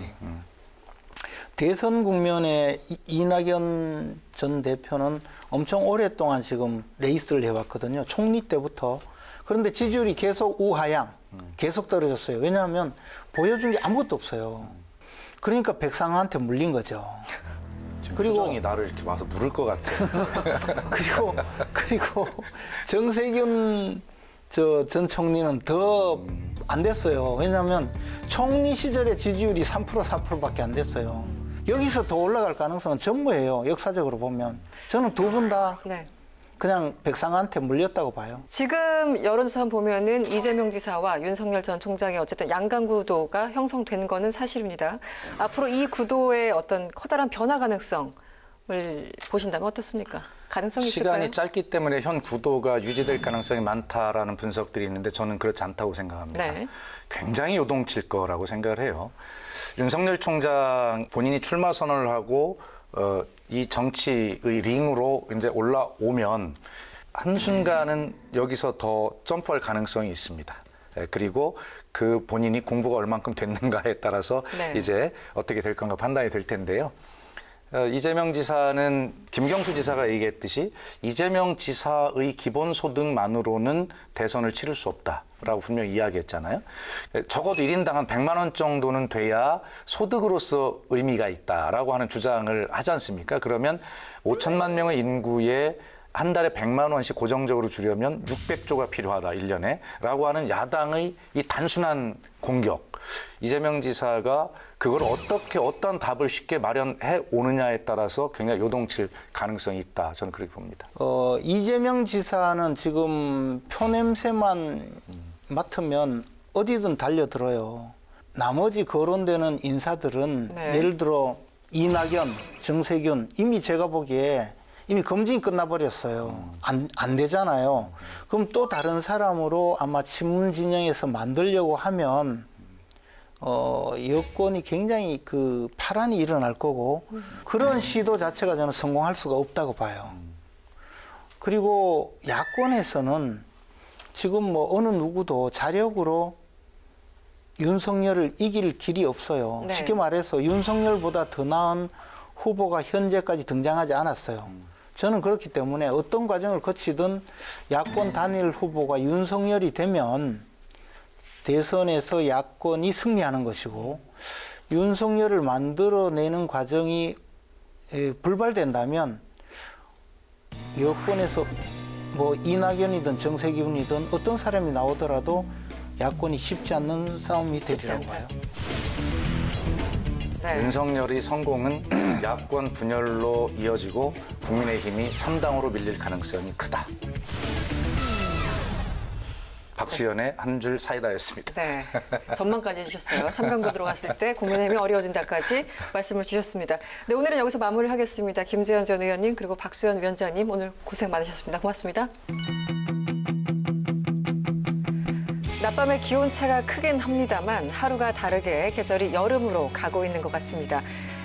대선 국면에 이낙연 전 대표는 엄청 오랫동안 지금 레이스를 해왔거든요. 총리 때부터. 그런데 지지율이 계속 우하향, 계속 떨어졌어요. 왜냐하면 보여준 게 아무것도 없어요. 그러니까 백상한테 물린 거죠. 그리고 표정이 나를 이렇게 와서 물을 것 같아. 그리고 정세균 전 총리는 더 안 됐어요. 왜냐하면 총리 시절에 지지율이 3%, 4%밖에 안 됐어요. 여기서 더 올라갈 가능성은 전무해요. 역사적으로 보면. 저는 두 분 다 그냥 백상한테 물렸다고 봐요. 지금 여론조사 보면은 이재명 지사와 윤석열 전 총장의 어쨌든 양강 구도가 형성된 거는 사실입니다. 앞으로 이 구도의 어떤 커다란 변화 가능성을 보신다면 어떻습니까? 가능성이 있을까요? 시간이 짧기 때문에 현 구도가 유지될 가능성이 많다라는 분석들이 있는데 저는 그렇지 않다고 생각합니다. 굉장히 요동칠 거라고 생각을 해요. 윤석열 총장 본인이 출마 선언을 하고 이 정치의 링으로 이제 올라오면 한순간은 여기서 더 점프할 가능성이 있습니다. 그리고 그 본인이 공부가 얼만큼 됐는가에 따라서 이제 어떻게 될 건가 판단이 될 텐데요. 이재명 지사는 김경수 지사가 얘기했듯이 이재명 지사의 기본소득만으로는 대선을 치를 수 없다라고 분명히 이야기했잖아요. 적어도 1인당 한 100만 원 정도는 돼야 소득으로서 의미가 있다라고 하는 주장을 하지 않습니까? 그러면 5천만 명의 인구에 한 달에 100만 원씩 고정적으로 주려면 600조가 필요하다, 1년에. 라고 하는 야당의 이 단순한 공격. 이재명 지사가 그걸 어떻게 어떤 답을 쉽게 마련해 오느냐에 따라서 굉장히 요동칠 가능성이 있다. 저는 그렇게 봅니다. 이재명 지사는 지금 표 냄새만 맡으면 어디든 달려들어요. 나머지 거론되는 인사들은 예를 들어 이낙연, 정세균 이미 제가 보기에 이미 검증이 끝나버렸어요. 안 되잖아요. 그럼 또 다른 사람으로 아마 친문 진영에서 만들려고 하면 여권이 굉장히 그 파란이 일어날 거고 그런 시도 자체가 저는 성공할 수가 없다고 봐요. 그리고 야권에서는 지금 뭐 어느 누구도 자력으로 윤석열을 이길 길이 없어요. 네. 쉽게 말해서 윤석열보다 더 나은 후보가 현재까지 등장하지 않았어요. 저는 그렇기 때문에 어떤 과정을 거치든 야권 단일 후보가 윤석열이 되면 대선에서 야권이 승리하는 것이고 윤석열을 만들어내는 과정이 불발된다면 여권에서 뭐 이낙연이든 정세균이든 어떤 사람이 나오더라도 야권이 쉽지 않는 싸움이 되리라고 봐요. 네. 윤석열이 성공은 야권 분열로 이어지고 국민의힘이 3당으로 밀릴 가능성이 크다. 박수현의 한 줄 사이다였습니다. 네, 전망까지 해주셨어요. 3강도 들어갔을 때 국민의힘이 어려워진다까지 말씀을 주셨습니다. 네, 오늘은 여기서 마무리를 하겠습니다. 김재현 전 의원님 그리고 박수현 위원장님 오늘 고생 많으셨습니다. 고맙습니다. 낮밤의 기온차가 크긴 합니다만 하루가 다르게 계절이 여름으로 가고 있는 것 같습니다.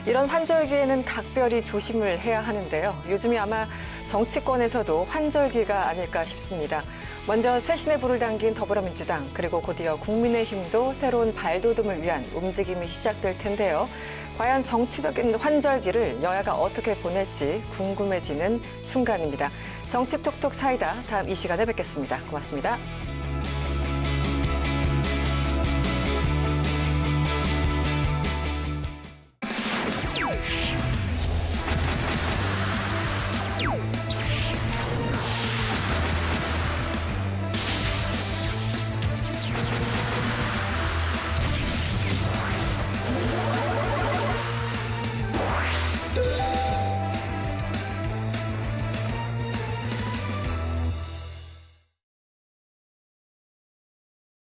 이런 환절기에는 각별히 조심을 해야 하는데요. 요즘이 아마 정치권에서도 환절기가 아닐까 싶습니다. 먼저 쇄신의 불을 당긴 더불어민주당 그리고 곧이어 국민의힘도 새로운 발돋움을 위한 움직임이 시작될 텐데요. 과연 정치적인 환절기를 여야가 어떻게 보낼지 궁금해지는 순간입니다. 정치 톡톡 사이다 다음 이 시간에 뵙겠습니다. 고맙습니다.